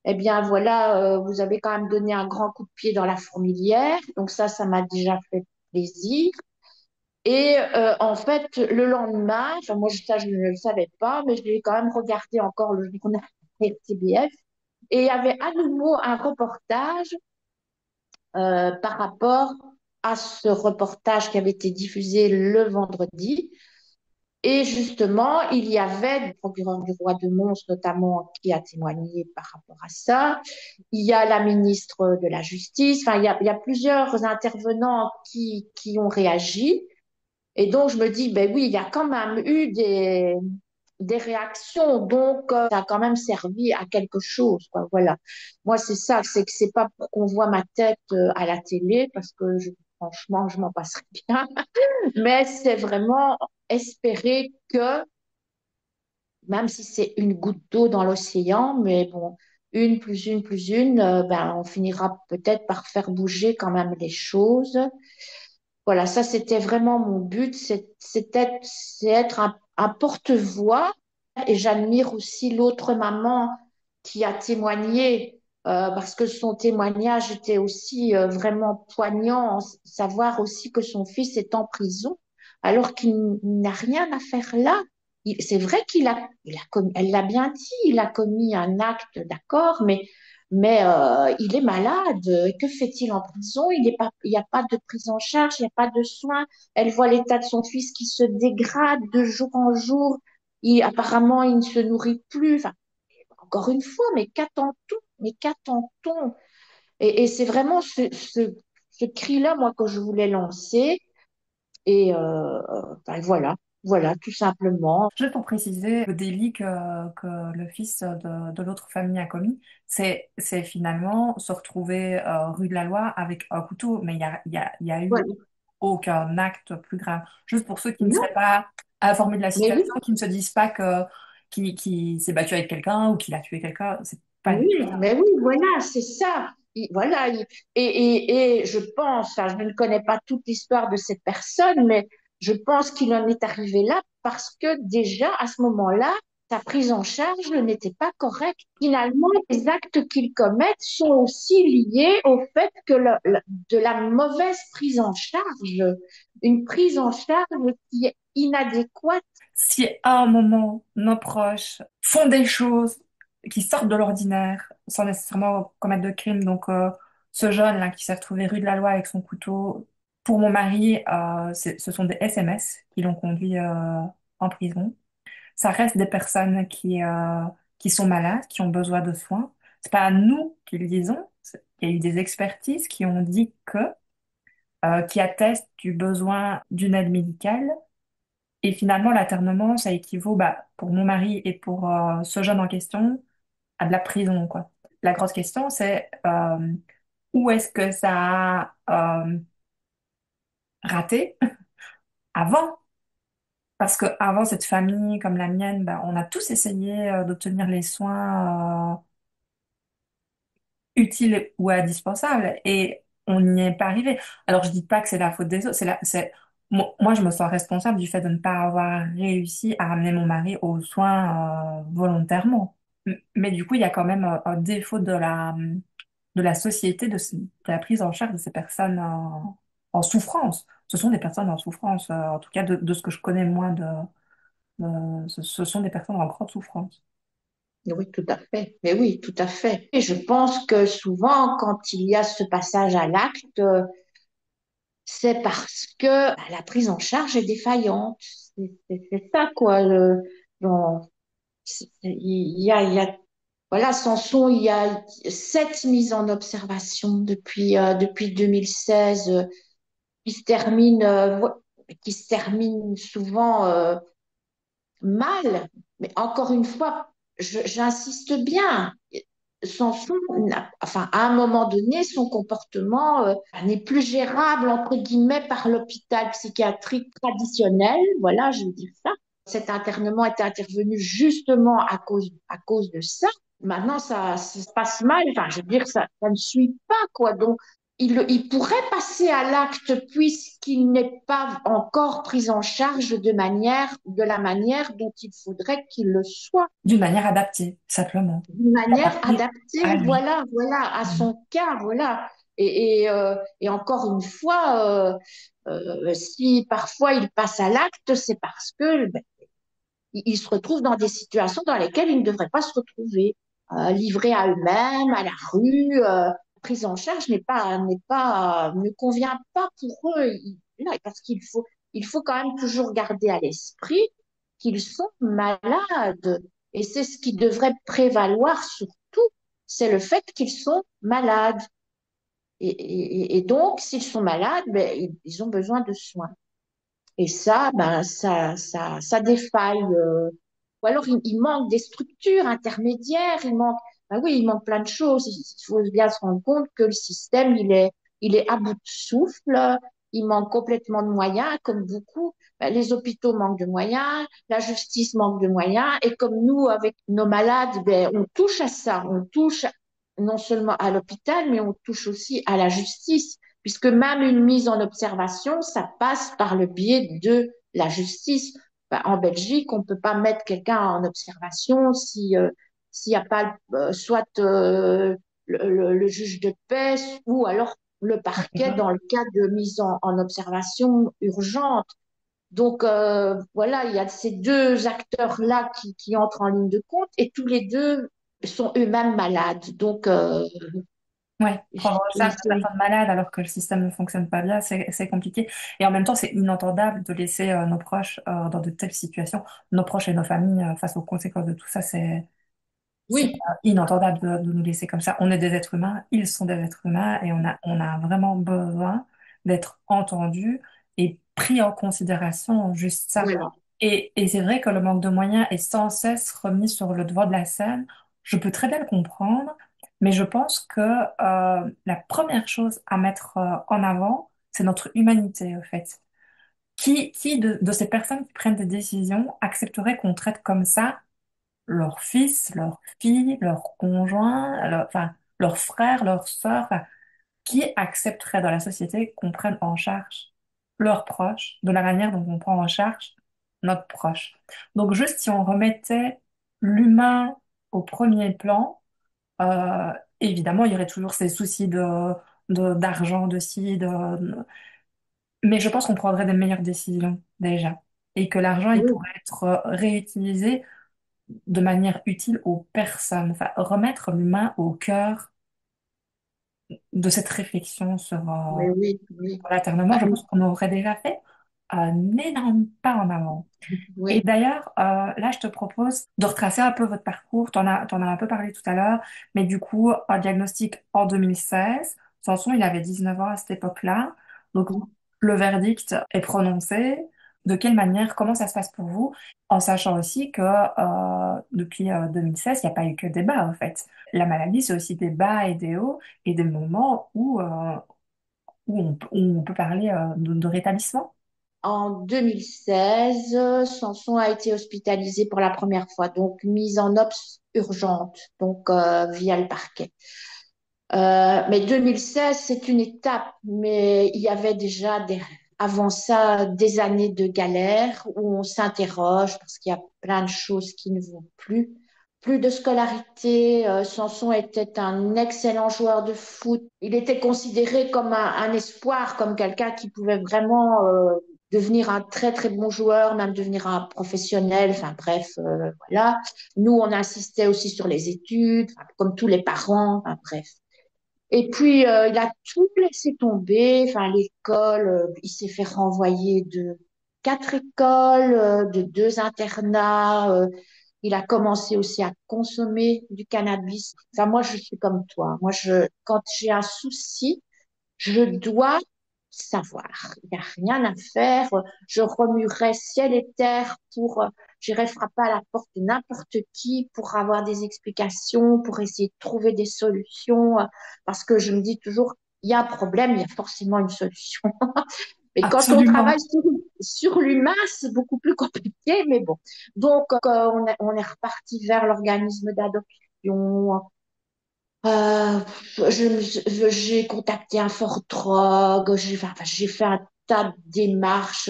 eh bien voilà, vous avez quand même donné un grand coup de pied dans la fourmilière. Donc ça m'a déjà fait plaisir. Et en fait, le lendemain, enfin moi ça je ne le savais pas, mais je l'ai quand même regardé encore le journal RTBF et il y avait à nouveau un reportage par rapport à ce reportage qui avait été diffusé le vendredi. Et justement, il y avait le procureur du roi de Mons notamment qui a témoigné par rapport à ça. Il y a la ministre de la Justice. Enfin, il y a plusieurs intervenants qui ont réagi. Et donc, je me dis, ben oui, il y a quand même eu des réactions. Donc, ça a quand même servi à quelque chose, quoi. Voilà. Moi, c'est ça, c'est que c'est pas pour qu'on voit ma tête à la télé, parce que franchement, je m'en passerais bien. Mais c'est vraiment espérer que, même si c'est une goutte d'eau dans l'océan, mais bon, une plus une plus une, ben, on finira peut-être par faire bouger quand même les choses. Voilà, ça c'était vraiment mon but, c'est être un porte-voix. Et j'admire aussi l'autre maman qui a témoigné, parce que son témoignage était aussi vraiment poignant, savoir aussi que son fils est en prison, alors qu'il n'a rien à faire là. C'est vrai elle l'a bien dit, il a commis un acte, d'accord, mais il est malade. Que fait-il en prison? Il n'y a pas de prise en charge, il n'y a pas de soins. Elle voit l'état de son fils qui se dégrade de jour en jour. Apparemment, il ne se nourrit plus. Enfin, encore une fois, mais qu'attend-on? Mais qu'attend-on? Et c'est vraiment ce cri-là, moi, que je voulais lancer. Et ben voilà, tout simplement. Juste pour préciser, le délit que le fils de l'autre famille a commis, c'est finalement se retrouver rue de la Loi avec un couteau. Mais il y a eu Voilà. aucun acte plus grave. Juste pour ceux qui ne Non, seraient pas informés de la mais situation, oui, qui ne se disent pas que qui s'est battu avec quelqu'un ou qu'il a tué quelqu'un, c'est pas du tout oui, ça. mais oui, voilà, c'est ça. Voilà, et je pense, enfin, je ne connais pas toute l'histoire de cette personne, mais je pense qu'il en est arrivé là parce que déjà, à ce moment-là, sa prise en charge n'était pas correcte. Finalement, les actes qu'il commet sont aussi liés au fait que de la mauvaise prise en charge, une prise en charge qui est inadéquate. Si à un moment, nos proches font des choses qui sortent de l'ordinaire sans nécessairement commettre de crime, donc ce jeune là qui s'est retrouvé rue de la Loi avec son couteau, pour mon mari, ce sont des SMS qui l'ont conduit en prison. Ça reste des personnes qui sont malades, qui ont besoin de soins. C'est pas à nous qui le disons. Il y a eu des expertises qui ont dit qui attestent du besoin d'une aide médicale. Et finalement, l'internement, ça équivaut, bah, pour mon mari et pour ce jeune en question, à de la prison, quoi. La grosse question, c'est où est-ce que ça a raté avant? Parce que avant cette famille comme la mienne, bah, on a tous essayé d'obtenir les soins utile ou indispensable et on n'y est pas arrivé. Alors je dis pas que c'est la faute des autres, moi je me sens responsable du fait de ne pas avoir réussi à amener mon mari aux soins volontairement. Mais du coup, il y a quand même un défaut de la société de la prise en charge de ces personnes en souffrance. Ce sont des personnes en souffrance, en tout cas de ce que je connais moins ce sont des personnes en grande souffrance. Oui, tout à fait. Mais oui, tout à fait. Et je pense que souvent, quand il y a ce passage à l'acte, c'est parce que bah, la prise en charge est défaillante. C'est ça, quoi. Bon, il y a, voilà, Samson, il y a 7 mises en observation depuis 2016 qui se terminent, qui se terminent souvent mal. Mais encore une fois, j'insiste bien. Samson, enfin, à un moment donné, son comportement n'est plus gérable, entre guillemets, par l'hôpital psychiatrique traditionnel. Voilà, je veux dire ça. Cet internement est intervenu justement à cause de ça. Maintenant, ça se passe mal. Enfin, je veux dire, ça ne suit pas, quoi. Donc, il pourrait passer à l'acte puisqu'il n'est pas encore pris en charge de la manière dont il faudrait qu'il le soit, D'une manière adaptée, simplement. d'une manière Adaptée à adaptée, lui. voilà, voilà, à son cas, voilà. Et encore une fois, si parfois il passe à l'acte, c'est parce que ben, il se retrouve dans des situations dans lesquelles il ne devrait pas se retrouver, livrés à eux-mêmes, à la rue. Prise en charge ne convient pas pour eux. Non, parce il faut quand même toujours garder à l'esprit qu'ils sont malades. Et c'est ce qui devrait prévaloir surtout, c'est le fait qu'ils sont malades. Et donc, s'ils sont malades, ben, ils ont besoin de soins. Et ça, ben, ça défaille. Ou alors, il manque des structures intermédiaires, ben oui, il manque plein de choses. Il faut bien se rendre compte que le système, il est à bout de souffle. Il manque complètement de moyens, comme beaucoup. Ben, les hôpitaux manquent de moyens, la justice manque de moyens. Et comme nous, avec nos malades, ben, on touche à ça. On touche non seulement à l'hôpital, mais on touche aussi à la justice puisque même une mise en observation, ça passe par le biais de la justice. Ben, en Belgique, on ne peut pas mettre quelqu'un en observation si s'il n'y a pas soit le juge de paix ou alors le parquet dans le cas de mise en observation urgente. Donc voilà, il y a ces deux acteurs-là qui entrent en ligne de compte et tous les deux sont eux-mêmes malades. Donc, Ouais, prendre en charge des personnes malades alors que le système ne fonctionne pas bien, c'est compliqué. Et en même temps, c'est inentendable de laisser nos proches dans de telles situations, nos proches et nos familles face aux conséquences de tout ça, c'est oui, inentendable de nous laisser comme ça. On est des êtres humains, ils sont des êtres humains et on a vraiment besoin d'être entendus et pris en considération, juste ça. voilà. Et c'est vrai que le manque de moyens est sans cesse remis sur le devant de la scène. Je peux très bien le comprendre, mais je pense que la première chose à mettre en avant, c'est notre humanité, en fait. Qui de ces personnes qui prennent des décisions accepterait qu'on traite comme ça leur fils, leur fille, leur conjoint, enfin, leur frère, leur sœur, enfin, qui accepterait dans la société qu'on prenne en charge leurs proches de la manière dont on prend en charge notre proche. Donc juste si on remettait l'humain au premier plan, euh, évidemment il y aurait toujours ces soucis d'argent, de ci, mais je pense qu'on prendrait des meilleures décisions déjà et que l'argent il Oui, pourrait être réutilisé de manière utile aux personnes, enfin remettre l'humain au cœur de cette réflexion oui, oui, oui. sur l'aternement, Bah, je pense qu'on aurait déjà fait un énorme pas en avant. Et oui, d'ailleurs, là, je te propose de retracer un peu votre parcours. T'en as un peu parlé tout à l'heure, mais du coup, un diagnostic en 2016. Samson, il avait 19 ans à cette époque-là. Donc, le verdict est prononcé. De quelle manière, comment ça se passe pour vous? En sachant aussi que depuis 2016, il n'y a pas eu que des bas, en fait. La maladie, c'est aussi des bas et des hauts, et des moments où on peut parler de rétablissement. en 2016, Samson a été hospitalisé pour la première fois, donc mise en obs urgente, donc via le parquet. Mais 2016, c'est une étape, mais il y avait déjà avant ça des années de galère où on s'interroge parce qu'il y a plein de choses qui ne vont plus. Plus de scolarité. Samson était un excellent joueur de foot. Il était considéré comme un espoir, comme quelqu'un qui pouvait vraiment devenir un très très bon joueur, même devenir un professionnel. Enfin bref, voilà. Nous, on insistait aussi sur les études, enfin, comme tous les parents. Enfin bref. Et puis, il a tout laissé tomber. Enfin, l'école, il s'est fait renvoyer de 4 écoles, de 2 internats. Il a commencé aussi à consommer du cannabis. Enfin, moi, je suis comme toi. Moi, quand j'ai un souci, je dois savoir. Il n'y a rien à faire. Je remuerai ciel et terre j'irai frapper à la porte de n'importe qui pour avoir des explications, pour essayer de trouver des solutions. Parce que je me dis toujours, il y a un problème, il y a forcément une solution. Mais quand on travaille Absolument. sur l'humain, c'est beaucoup plus compliqué, mais bon. Donc, on est reparti vers l'organisme d'adoption. Euh, j'ai contacté un fort drogue, j'ai fait un tas de démarches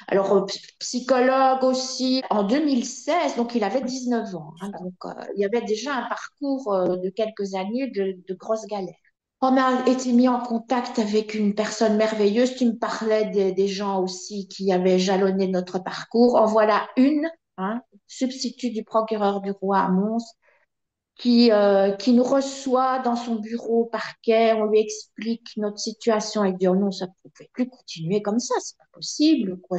alors psychologue aussi en 2016, donc il avait 19 ans, hein, donc il y avait déjà un parcours de quelques années de grosses galères. On a été mis en contact avec une personne merveilleuse. Tu me parlais des gens aussi qui avaient jalonné notre parcours. En voilà une, hein, substitut du procureur du roi à Mons qui nous reçoit dans son bureau au parquet, on lui explique notre situation et dit oh non, ça ne pouvait plus continuer comme ça, c'est pas possible, quoi,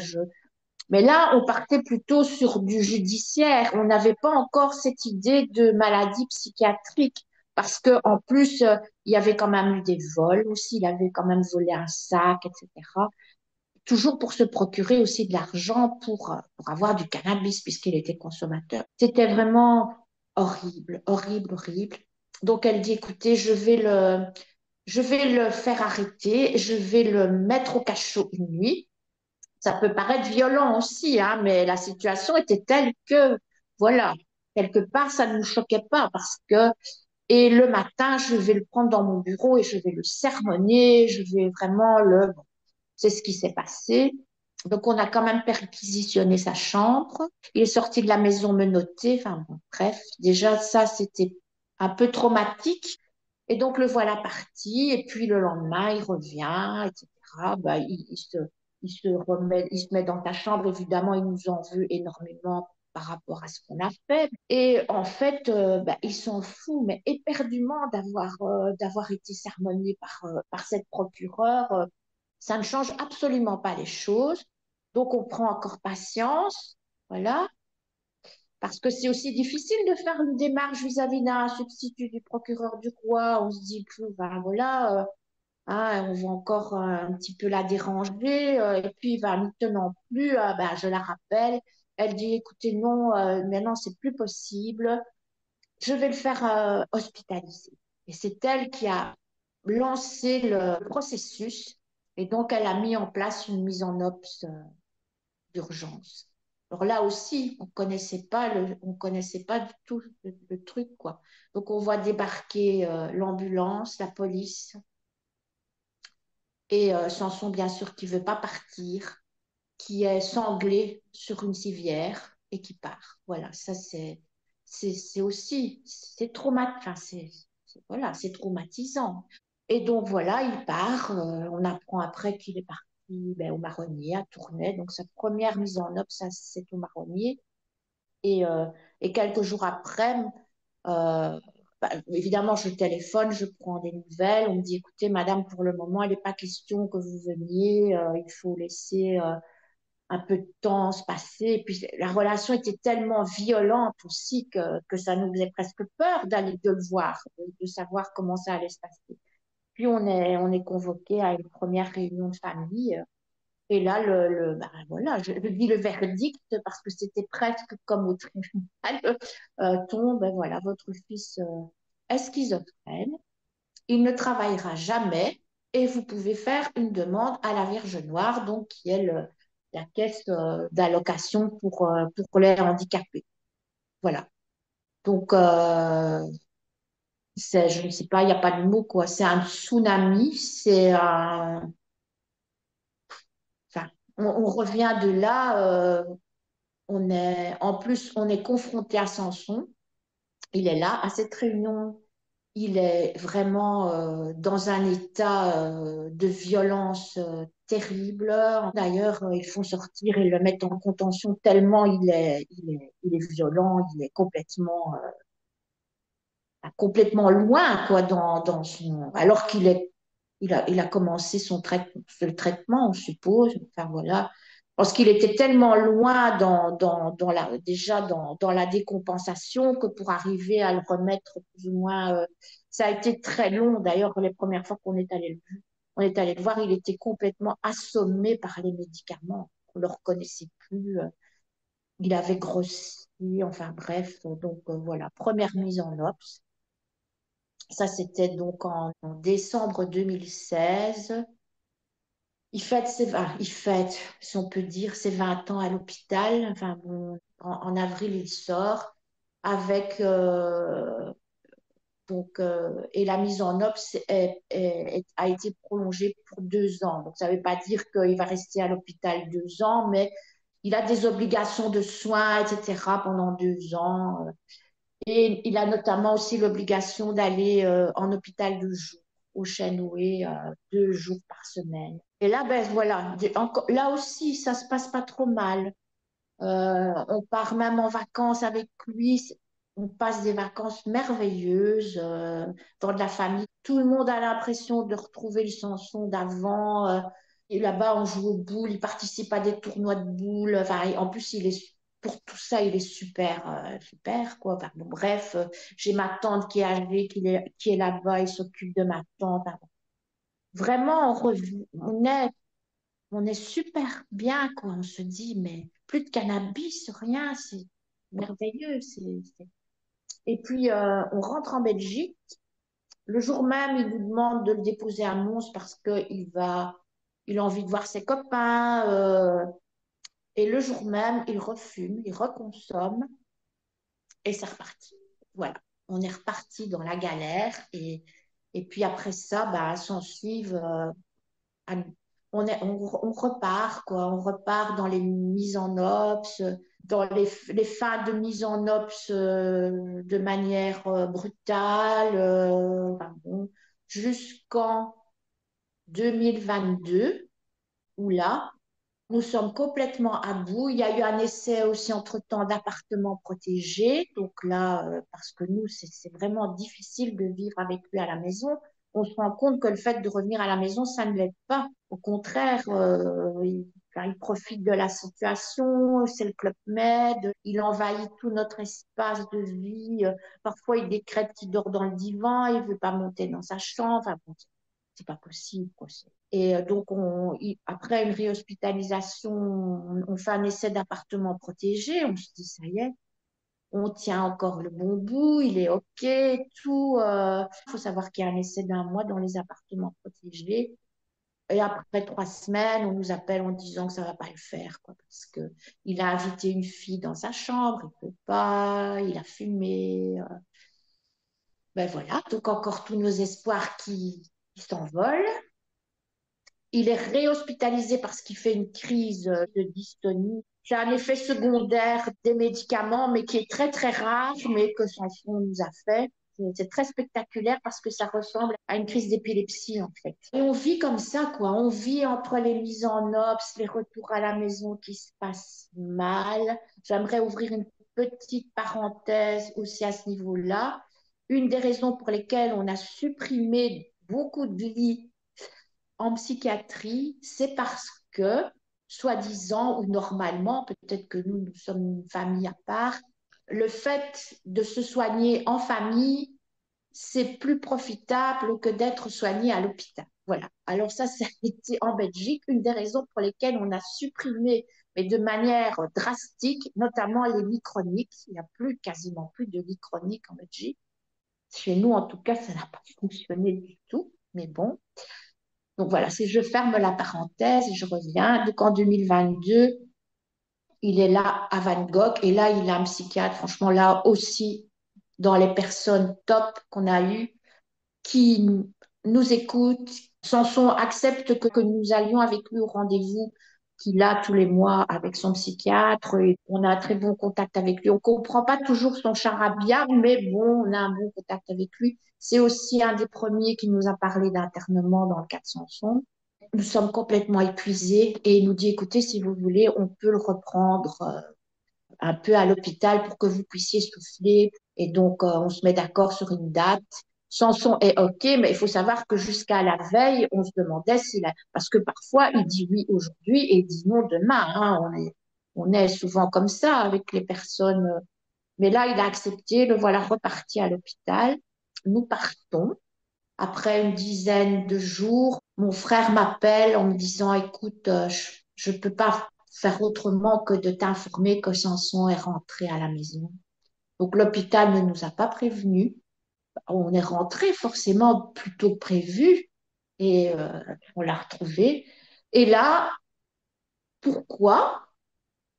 Mais là, on partait plutôt sur du judiciaire. On n'avait pas encore cette idée de maladie psychiatrique parce que en plus, il y avait quand même eu des vols aussi, il avait quand même volé un sac, etc. Toujours pour se procurer aussi de l'argent pour avoir du cannabis puisqu'il était consommateur. C'était vraiment horrible, horrible, horrible. Donc elle dit, écoutez, je vais le faire arrêter, je vais le mettre au cachot une nuit. Ça peut paraître violent aussi, hein, mais la situation était telle que, voilà, quelque part, ça ne nous choquait pas et le matin, je vais le prendre dans mon bureau et je vais le sermonner, je vais vraiment bon, c'est ce qui s'est passé. Donc, on a quand même perquisitionné sa chambre. Il est sorti de la maison menotté. Enfin, bon, bref, déjà, ça, c'était un peu traumatique. Et donc, le voilà parti. Et puis, le lendemain, il revient, etc. Bah, il se met dans ta chambre. Évidemment, il nous en veut énormément par rapport à ce qu'on a fait. Et en fait, bah, il s'en fout, mais éperdument d'avoir été sermonné par cette procureure. Ça ne change absolument pas les choses. Donc, on prend encore patience. Voilà. Parce que c'est aussi difficile de faire une démarche vis-à-vis d'un substitut du procureur du roi. On se dit, ben voilà, hein, on va encore un petit peu la déranger. Et puis, ben, n'y tenant plus, ben, je la rappelle. Elle dit, écoutez, non, maintenant, c'est plus possible. Je vais le faire hospitaliser. Et c'est elle qui a lancé le processus Et donc, elle a mis en place une mise en obs d'urgence. Alors là aussi, on connaissait pas du tout le truc, quoi. Donc, on voit débarquer l'ambulance, la police, et Samson, bien sûr, qui veut pas partir, qui est sanglé sur une civière et qui part. Voilà, ça c'est aussi, c'est traumatisant, enfin, voilà, c'est traumatisant. Et donc voilà, il part. On apprend après qu'il est parti ben, au Marronnier, à Tournai. Donc sa première mise en œuvre, ça c'est au Marronnier. Et, euh, et quelques jours après, bah, évidemment, je téléphone, je prends des nouvelles. On me dit, écoutez, madame, pour le moment, il n'est pas question que vous veniez. Il faut laisser un peu de temps se passer. Et puis la relation était tellement violente aussi que ça nous faisait presque peur d'aller de le voir, de savoir comment ça allait se passer. Puis on est convoqué à une première réunion de famille. Et là, bah, voilà, je dis le verdict parce que c'était presque comme au tribunal, tombe, ben voilà, votre fils est schizophrène, il ne travaillera jamais et vous pouvez faire une demande à la Vierge Noire, donc qui est la caisse d'allocation pour les handicapés. Voilà. Donc, je ne sais pas, il n'y a pas de mot, quoi. C'est un tsunami, c'est un. Enfin, on revient de là. En plus, on est confronté à Samson. Il est là, à cette réunion. Il est vraiment dans un état de violence terrible. D'ailleurs, ils font sortir et le mettent en contention tellement il est violent, il est complètement loin, quoi, dans son. Alors il a commencé le traitement, on suppose. Enfin, voilà. Parce qu'il était tellement loin déjà dans la décompensation que pour arriver à le remettre plus ou moins, ça a été très long. D'ailleurs, les premières fois on est allé le voir, il était complètement assommé par les médicaments. On ne le reconnaissait plus. Il avait grossi, enfin bref. Donc voilà, première mise en obs. Ça, c'était donc en décembre 2016. Il fête, si on peut dire, ses 20 ans à l'hôpital. Enfin, bon, en avril, il sort avec et la mise en obs a été prolongée pour 2 ans. Donc, ça ne veut pas dire qu'il va rester à l'hôpital 2 ans, mais il a des obligations de soins, etc. pendant 2 ans. Et il a notamment aussi l'obligation d'aller en hôpital de jour au Chênoué 2 jours par semaine. Et là, ben voilà, là aussi, ça se passe pas trop mal. On part même en vacances avec lui. On passe des vacances merveilleuses dans de la famille. Tout le monde a l'impression de retrouver le Samson d'avant. Et là-bas, on joue aux boules. Il participe à des tournois de boules. Enfin, en plus, pour tout ça, il est super, super, quoi. Enfin, bon, bref, j'ai ma tante qui est âgée, qui est là-bas. Il s'occupe de ma tante. Enfin, vraiment, on est super bien, quoi. On se dit, mais plus de cannabis, rien, c'est merveilleux. Et puis, on rentre en Belgique. Le jour même, il nous demande de le déposer à Mons parce il a envie de voir ses copains. Et le jour même, il refume, il reconsomme et c'est reparti. Voilà, on est reparti dans la galère. Et puis après ça, bah, s'en suivent à- on repart, quoi. On repart dans les mises en ops, dans les fins de mise en ops de manière brutale, enfin bon, jusqu'en 2022, où là, nous sommes complètement à bout. Il y a eu un essai aussi entre-temps d'appartement protégé. Donc là, parce que nous, c'est vraiment difficile de vivre avec lui à la maison. On se rend compte que le fait de revenir à la maison, ça ne l'aide pas. Au contraire, enfin, il profite de la situation, c'est le Club Med, il envahit tout notre espace de vie. Parfois, il décrète qu'il dort dans le divan, il ne veut pas monter dans sa chambre. Enfin, bon, c'est pas possible, quoi. Et donc, après une réhospitalisation, on fait un essai d'appartement protégé. On se dit, ça y est, on tient encore le bon bout, il est OK, tout. Il faut savoir qu'il y a un essai d'1 mois dans les appartements protégés. Et après 3 semaines, on nous appelle en disant que ça va pas le faire, quoi, parce que il a invité une fille dans sa chambre, il peut pas, il a fumé. Ben voilà, donc encore tous nos espoirs qui s'envolent. Il est réhospitalisé parce qu'il fait une crise de dystonie. C'est un effet secondaire des médicaments, mais qui est très très rare, mais que Sanson nous a fait. C'est très spectaculaire parce que ça ressemble à une crise d'épilepsie en fait. Et on vit comme ça, quoi. On vit entre les mises en obs, les retours à la maison qui se passent mal. J'aimerais ouvrir une petite parenthèse aussi à ce niveau-là. Une des raisons pour lesquelles on a supprimé beaucoup de lits en psychiatrie, c'est parce que, soi-disant ou normalement, peut-être que nous sommes une famille à part, le fait de se soigner en famille, c'est plus profitable que d'être soigné à l'hôpital. Voilà. Alors ça a été en Belgique une des raisons pour lesquelles on a supprimé, mais de manière drastique, notamment les lits chroniques. Il n'y a plus, quasiment plus de lits chroniques en Belgique. Chez nous, en tout cas, ça n'a pas fonctionné du tout. Mais bon, donc voilà, si je ferme la parenthèse et je reviens. Donc en 2022, il est là à Van Gogh et là, il a un psychiatre, franchement, là aussi, dans les personnes top qu'on a eues, qui nous écoutent. Sanson accepte que nous allions avec lui au rendez-vous qu'il a tous les mois avec son psychiatre. Et on a un très bon contact avec lui. On comprend pas toujours son charabia, mais bon, on a un bon contact avec lui. C'est aussi un des premiers qui nous a parlé d'internement dans le cas de Sanson. Nous sommes complètement épuisés et il nous dit, écoutez, si vous voulez, on peut le reprendre un peu à l'hôpital pour que vous puissiez souffler. Et donc, on se met d'accord sur une date. Sanson est OK, mais il faut savoir que jusqu'à la veille, on se demandait s'il a... Parce que parfois, il dit oui aujourd'hui et il dit non demain. Hein. On est souvent comme ça avec les personnes. Mais là, il a accepté, le voilà reparti à l'hôpital. Nous partons. Après une dizaine de jours, mon frère m'appelle en me disant, écoute, je ne peux pas faire autrement que de t'informer que Samson est rentré à la maison. Donc l'hôpital ne nous a pas prévenus. On est rentré forcément plus tôt que prévu et on l'a retrouvé. Et là, pourquoi,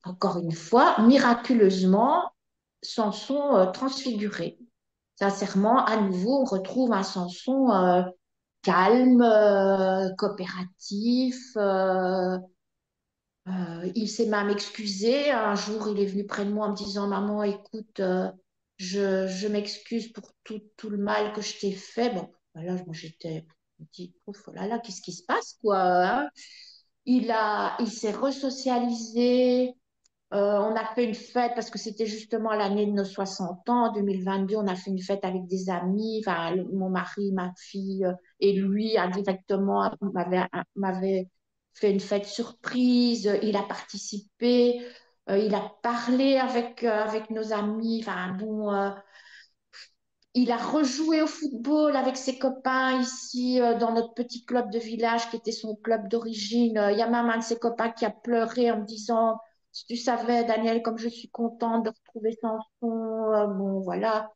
encore une fois, miraculeusement, Samson transfiguré. Sincèrement, à nouveau, on retrouve un Samson calme, coopératif. Il s'est même excusé. Un jour, il est venu près de moi en me disant, Maman, écoute, je m'excuse pour tout le mal que je t'ai fait. Bon, voilà, moi j'étais, je me dis, oh là là, qu'est-ce qui se passe, quoi, hein. Il s'est resocialisé. On a fait une fête parce que c'était justement l'année de nos 60 ans, en 2022. On a fait une fête avec des amis, enfin, mon mari, ma fille et lui indirectement m'avait fait une fête surprise. Il a participé, il a parlé avec nos amis. Enfin, bon, il a rejoué au football avec ses copains ici dans notre petit club de village qui était son club d'origine. Il y a même un de ses copains qui a pleuré en me disant, si tu savais, Daniel, comme je suis contente de retrouver Samson. Bon, voilà.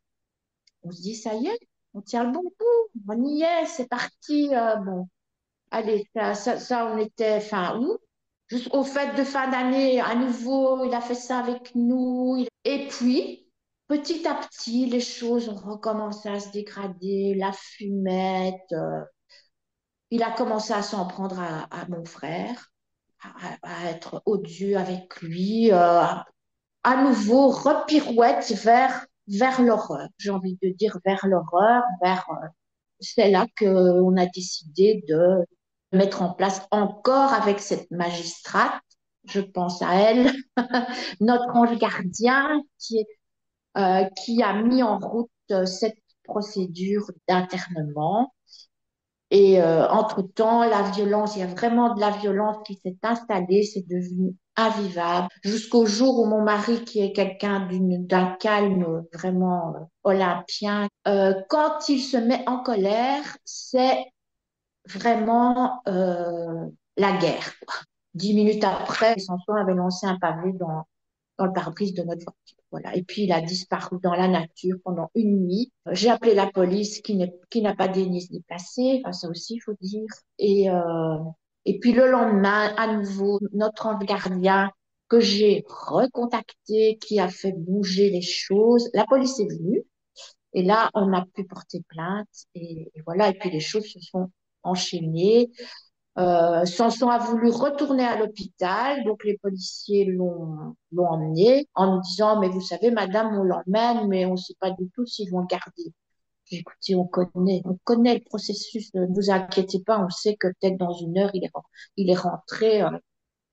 On se dit, ça y est, on tient le bon coup, on y est, c'est parti. Bon, allez, ça, on était fin août. Jusqu'aux fêtes de fin d'année, à nouveau, il a fait ça avec nous. Et puis, petit à petit, les choses ont recommencé à se dégrader, la fumette. Il a commencé à s'en prendre à mon frère, à être odieux avec lui. À nouveau, repirouette vers l'horreur. J'ai envie de dire vers l'horreur, c'est là qu'on a décidé de mettre en place encore avec cette magistrate, je pense à elle, notre ange gardien qui a mis en route cette procédure d'internement. Et entre-temps, la violence, il y a vraiment de la violence qui s'est installée, c'est devenu invivable, jusqu'au jour où mon mari, qui est quelqu'un d'un calme vraiment olympien, quand il se met en colère, c'est vraiment la guerre. 10 minutes après, Samson avait lancé un pavé dans le pare-brise de notre voiture. Voilà. Et puis, il a disparu dans la nature pendant une nuit. J'ai appelé la police qui n'a pas daigné se déplacer. Enfin, ça aussi, il faut dire. Et Et puis le lendemain, à nouveau, notre ange gardien que j'ai recontacté, qui a fait bouger les choses. La police est venue et là, on a pu porter plainte et voilà. Et puis les choses se sont enchaînées. Samson a voulu retourner à l'hôpital, donc les policiers l'ont emmené en nous disant, mais vous savez, madame, on l'emmène, mais on ne sait pas du tout s'ils vont le garder. J'ai dit, écoutez, on connaît le processus, ne vous inquiétez pas, on sait que peut-être dans une heure, il est rentré.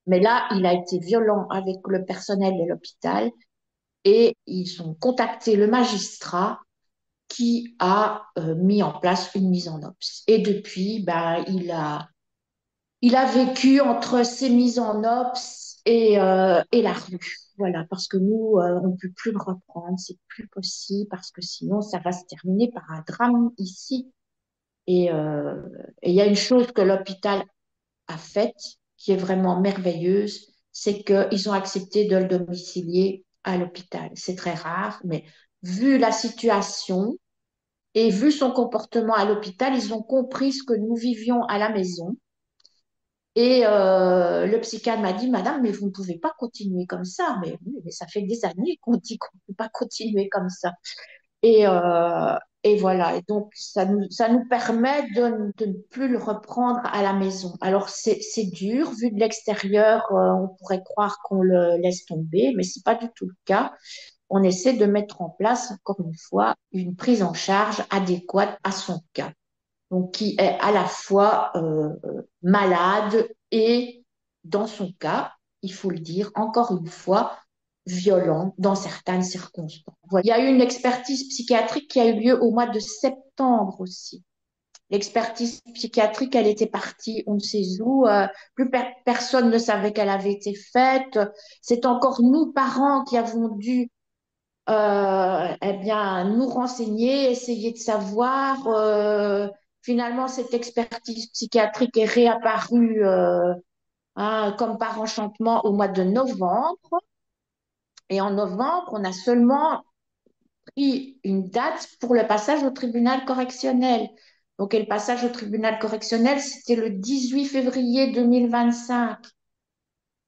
Mais là, il a été violent avec le personnel de l'hôpital et ils ont contacté le magistrat qui a mis en place une mise en obs. Et depuis, ben, il a vécu entre ces mises en obs et la rue. Voilà, parce que nous, on ne peut plus le reprendre, c'est plus possible, parce que sinon, ça va se terminer par un drame ici. Et il y a une chose que l'hôpital a faite, qui est vraiment merveilleuse, c'est qu'ils ont accepté de le domicilier à l'hôpital. C'est très rare, mais vu la situation et vu son comportement à l'hôpital, ils ont compris ce que nous vivions à la maison. Et le psychiatre m'a dit, Madame, mais vous ne pouvez pas continuer comme ça. Mais, oui, mais ça fait des années qu'on dit qu'on ne peut pas continuer comme ça. Et voilà. Et donc, ça nous permet de ne plus le reprendre à la maison. Alors, c'est dur. Vu de l'extérieur, on pourrait croire qu'on le laisse tomber, mais c'est pas du tout le cas. On essaie de mettre en place, encore une fois, une prise en charge adéquate à son cas. Donc, qui est à la fois malade et, dans son cas, il faut le dire, encore une fois, violent dans certaines circonstances. Voilà. Il y a eu une expertise psychiatrique qui a eu lieu au mois de septembre aussi. L'expertise psychiatrique, elle était partie, on ne sait où, plus personne ne savait qu'elle avait été faite. C'est encore nous, parents, qui avons dû eh bien, nous renseigner, essayer de savoir. Finalement, cette expertise psychiatrique est réapparue comme par enchantement au mois de novembre. Et en novembre, on a seulement pris une date pour le passage au tribunal correctionnel. Donc, et le passage au tribunal correctionnel, c'était le 18 février 2025.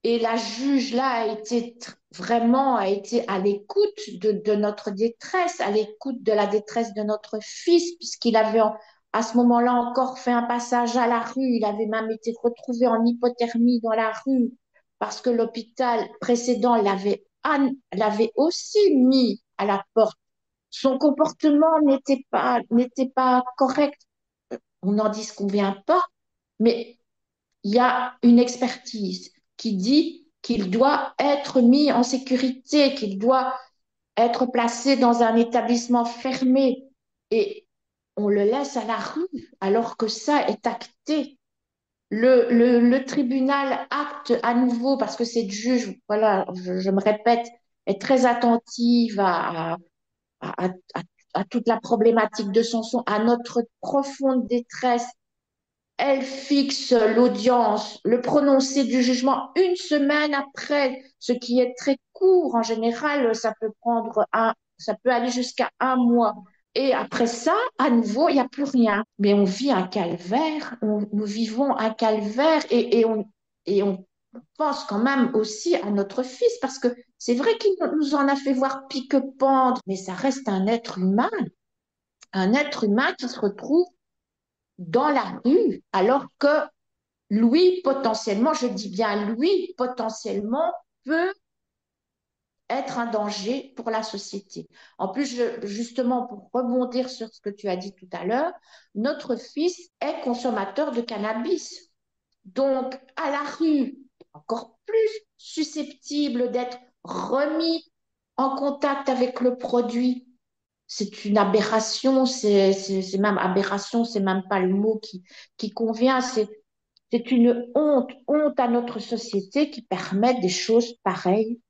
Et la juge là a été à l'écoute de notre détresse, à l'écoute de la détresse de notre fils, puisqu'il avait à ce moment-là encore fait un passage à la rue. Il avait même été retrouvé en hypothermie dans la rue parce que l'hôpital précédent l'avait aussi mis à la porte. Son comportement n'était pas correct. On n'en dit ce qu'on vient pas, mais il y a une expertise qui dit qu'il doit être mis en sécurité, qu'il doit être placé dans un établissement fermé et on le laisse à la rue alors que ça est acté. Le tribunal acte à nouveau parce que cette juge, voilà, je me répète, est très attentive à, à, à toute la problématique de Samson, à notre profonde détresse. Elle fixe l'audience, le prononcé du jugement une semaine après, ce qui est très court. En général, ça peut aller jusqu'à un mois. Et après ça, à nouveau, il n'y a plus rien. Mais on vit un calvaire, nous vivons un calvaire et on pense quand même aussi à notre fils parce que c'est vrai qu'il nous en a fait voir pique-pendre, mais ça reste un être humain qui se retrouve dans la rue, alors que lui, potentiellement, je dis bien lui, potentiellement, peut être un danger pour la société. En plus, justement, pour rebondir sur ce que tu as dit tout à l'heure, notre fils est consommateur de cannabis. Donc, à la rue, encore plus susceptible d'être remis en contact avec le produit. C'est une aberration, c'est même aberration, c'est même pas le mot qui convient, c'est une honte à notre société qui permet des choses pareilles.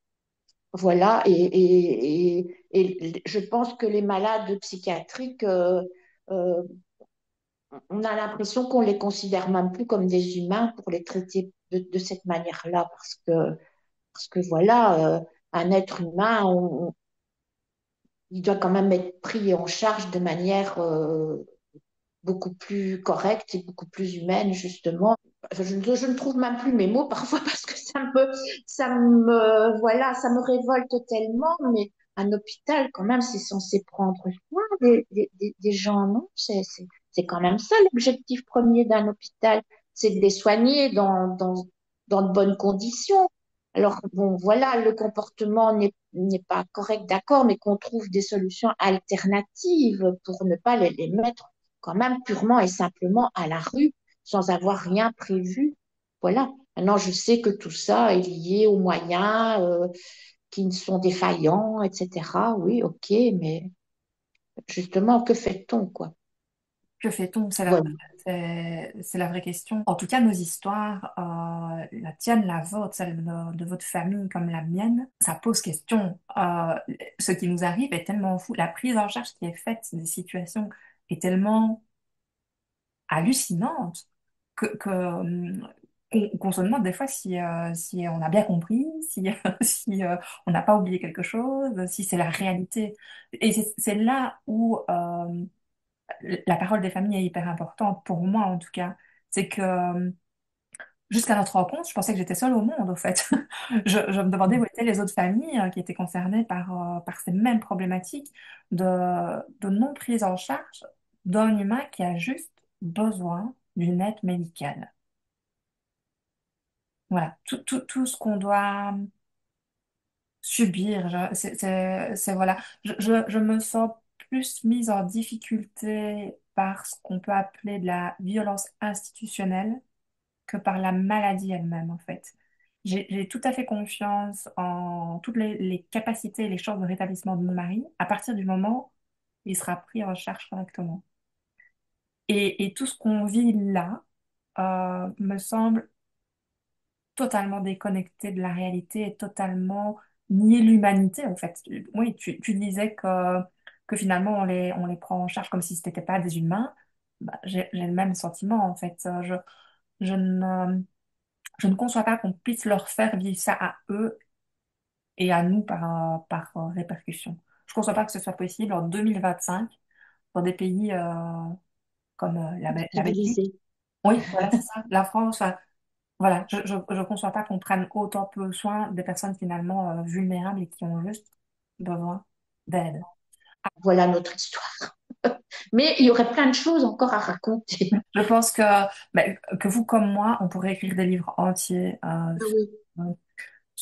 Voilà, et je pense que les malades psychiatriques, euh, on a l'impression qu'on les considère même plus comme des humains pour les traiter de cette manière-là, parce que voilà, un être humain, il doit quand même être pris en charge de manière beaucoup plus correcte et beaucoup plus humaine, justement. je ne trouve même plus mes mots parfois parce que voilà, ça me révolte tellement, mais un hôpital, quand même, c'est censé prendre soin des gens, non? C'est quand même ça l'objectif premier d'un hôpital, c'est de les soigner dans de bonnes conditions. Alors, bon, voilà, le comportement n'est pas correct, d'accord, mais qu'on trouve des solutions alternatives pour ne pas les mettre quand même purement et simplement à la rue sans avoir rien prévu. Voilà. Maintenant, je sais que tout ça est lié aux moyens qui sont défaillants, etc. Oui, ok, mais justement, que fait-on, quoi? Que fait-on? Voilà. C'est la vraie question. En tout cas, nos histoires, la tienne, la vôtre, celle de votre famille comme la mienne, ça pose question. Ce qui nous arrive est tellement fou. La prise en charge qui est faite des situations est tellement hallucinante qu'on se demande des fois si on a bien compris, si on n'a pas oublié quelque chose, si c'est la réalité. Et c'est là où la parole des familles est hyper importante, pour moi en tout cas. C'est que jusqu'à notre rencontre, je pensais que j'étais seule au monde, au fait. Je me demandais où étaient les autres familles qui étaient concernées par ces mêmes problématiques de non-prise en charge d'un humain qui a juste besoin d'une aide médicale. Voilà, tout ce qu'on doit subir, voilà. Je me sens plus mise en difficulté par ce qu'on peut appeler de la violence institutionnelle que par la maladie elle-même, en fait. J'ai tout à fait confiance en toutes les capacités et les chances de rétablissement de mon mari à partir du moment où il sera pris en charge correctement. Et tout ce qu'on vit là me semble totalement déconnecté de la réalité et totalement nier l'humanité, en fait. Oui, tu disais que finalement on les prend en charge comme si ce n'étaient pas des humains. Bah, j'ai le même sentiment, en fait. Je ne, je ne conçois pas qu'on puisse leur faire vivre ça à eux et à nous par répercussion. Je ne conçois pas que ce soit possible en 2025 dans des pays comme la Belgique. Civilisé. Oui, voilà, c'est ça. La France, voilà, je conçois pas qu'on prenne autant peu soin des personnes finalement vulnérables et qui ont juste besoin d'aide. Voilà notre histoire. Mais il y aurait plein de choses encore à raconter. Je pense ben, que vous comme moi, on pourrait écrire des livres entiers Ah oui.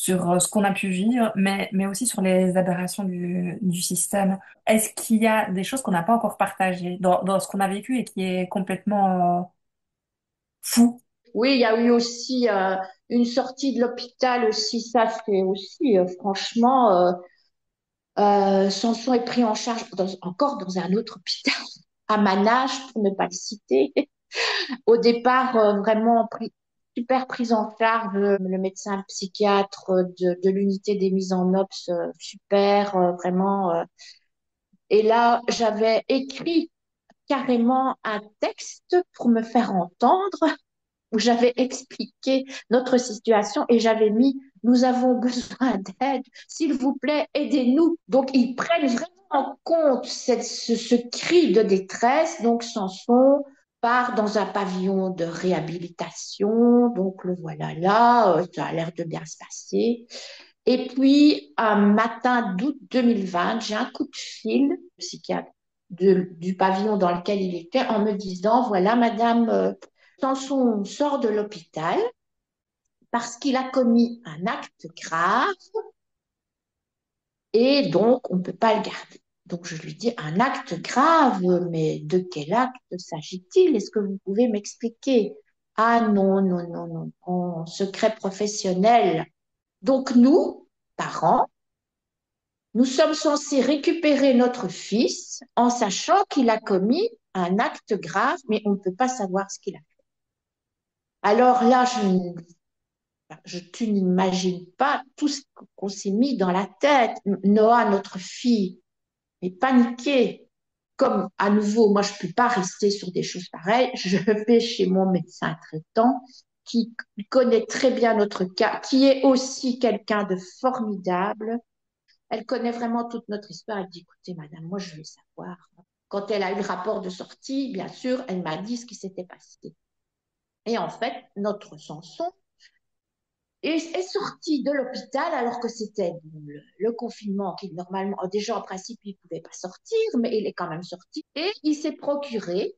sur ce qu'on a pu vivre, mais aussi sur les aberrations du système. Est-ce qu'il y a des choses qu'on n'a pas encore partagées dans ce qu'on a vécu et qui est complètement fou? Oui, il y a eu aussi une sortie de l'hôpital aussi. Ça, c'est aussi, franchement, Samson est pris en charge encore dans un autre hôpital, à Manage, pour ne pas le citer. Au départ, vraiment super prise en charge, le médecin psychiatre de l'unité des mises en obs, super, vraiment. Et là, j'avais écrit carrément un texte pour me faire entendre, où j'avais expliqué notre situation et j'avais mis, nous avons besoin d'aide, s'il vous plaît, aidez-nous. Donc, ils prennent vraiment en compte ce cri de détresse. Donc, Samson part dans un pavillon de réhabilitation. Donc, le voilà là, ça a l'air de bien se passer. Et puis, un matin d'août 2020, j'ai un coup de fil, psychiatre, du pavillon dans lequel il était, en me disant, voilà, madame, Samson sort de l'hôpital parce qu'il a commis un acte grave et donc on ne peut pas le garder. Donc je lui dis, un acte grave, mais de quel acte s'agit-il? Est-ce que vous pouvez m'expliquer? Ah non, non, non, non, en secret professionnel. Donc nous, parents, nous sommes censés récupérer notre fils en sachant qu'il a commis un acte grave, mais on ne peut pas savoir ce qu'il a fait. Alors là, tu n'imagines pas tout ce qu'on s'est mis dans la tête. Noah, notre fille, est paniquée. Comme à nouveau, moi, je ne peux pas rester sur des choses pareilles. Je vais chez mon médecin traitant qui connaît très bien notre cas, qui est aussi quelqu'un de formidable. Elle connaît vraiment toute notre histoire. Elle dit, écoutez, madame, moi, je veux savoir. Quand elle a eu le rapport de sortie, bien sûr, elle m'a dit ce qui s'était passé. Et en fait, notre Samson est sorti de l'hôpital alors que c'était le confinement qui normalement, déjà en principe, il ne pouvait pas sortir, mais il est quand même sorti. Et il s'est procuré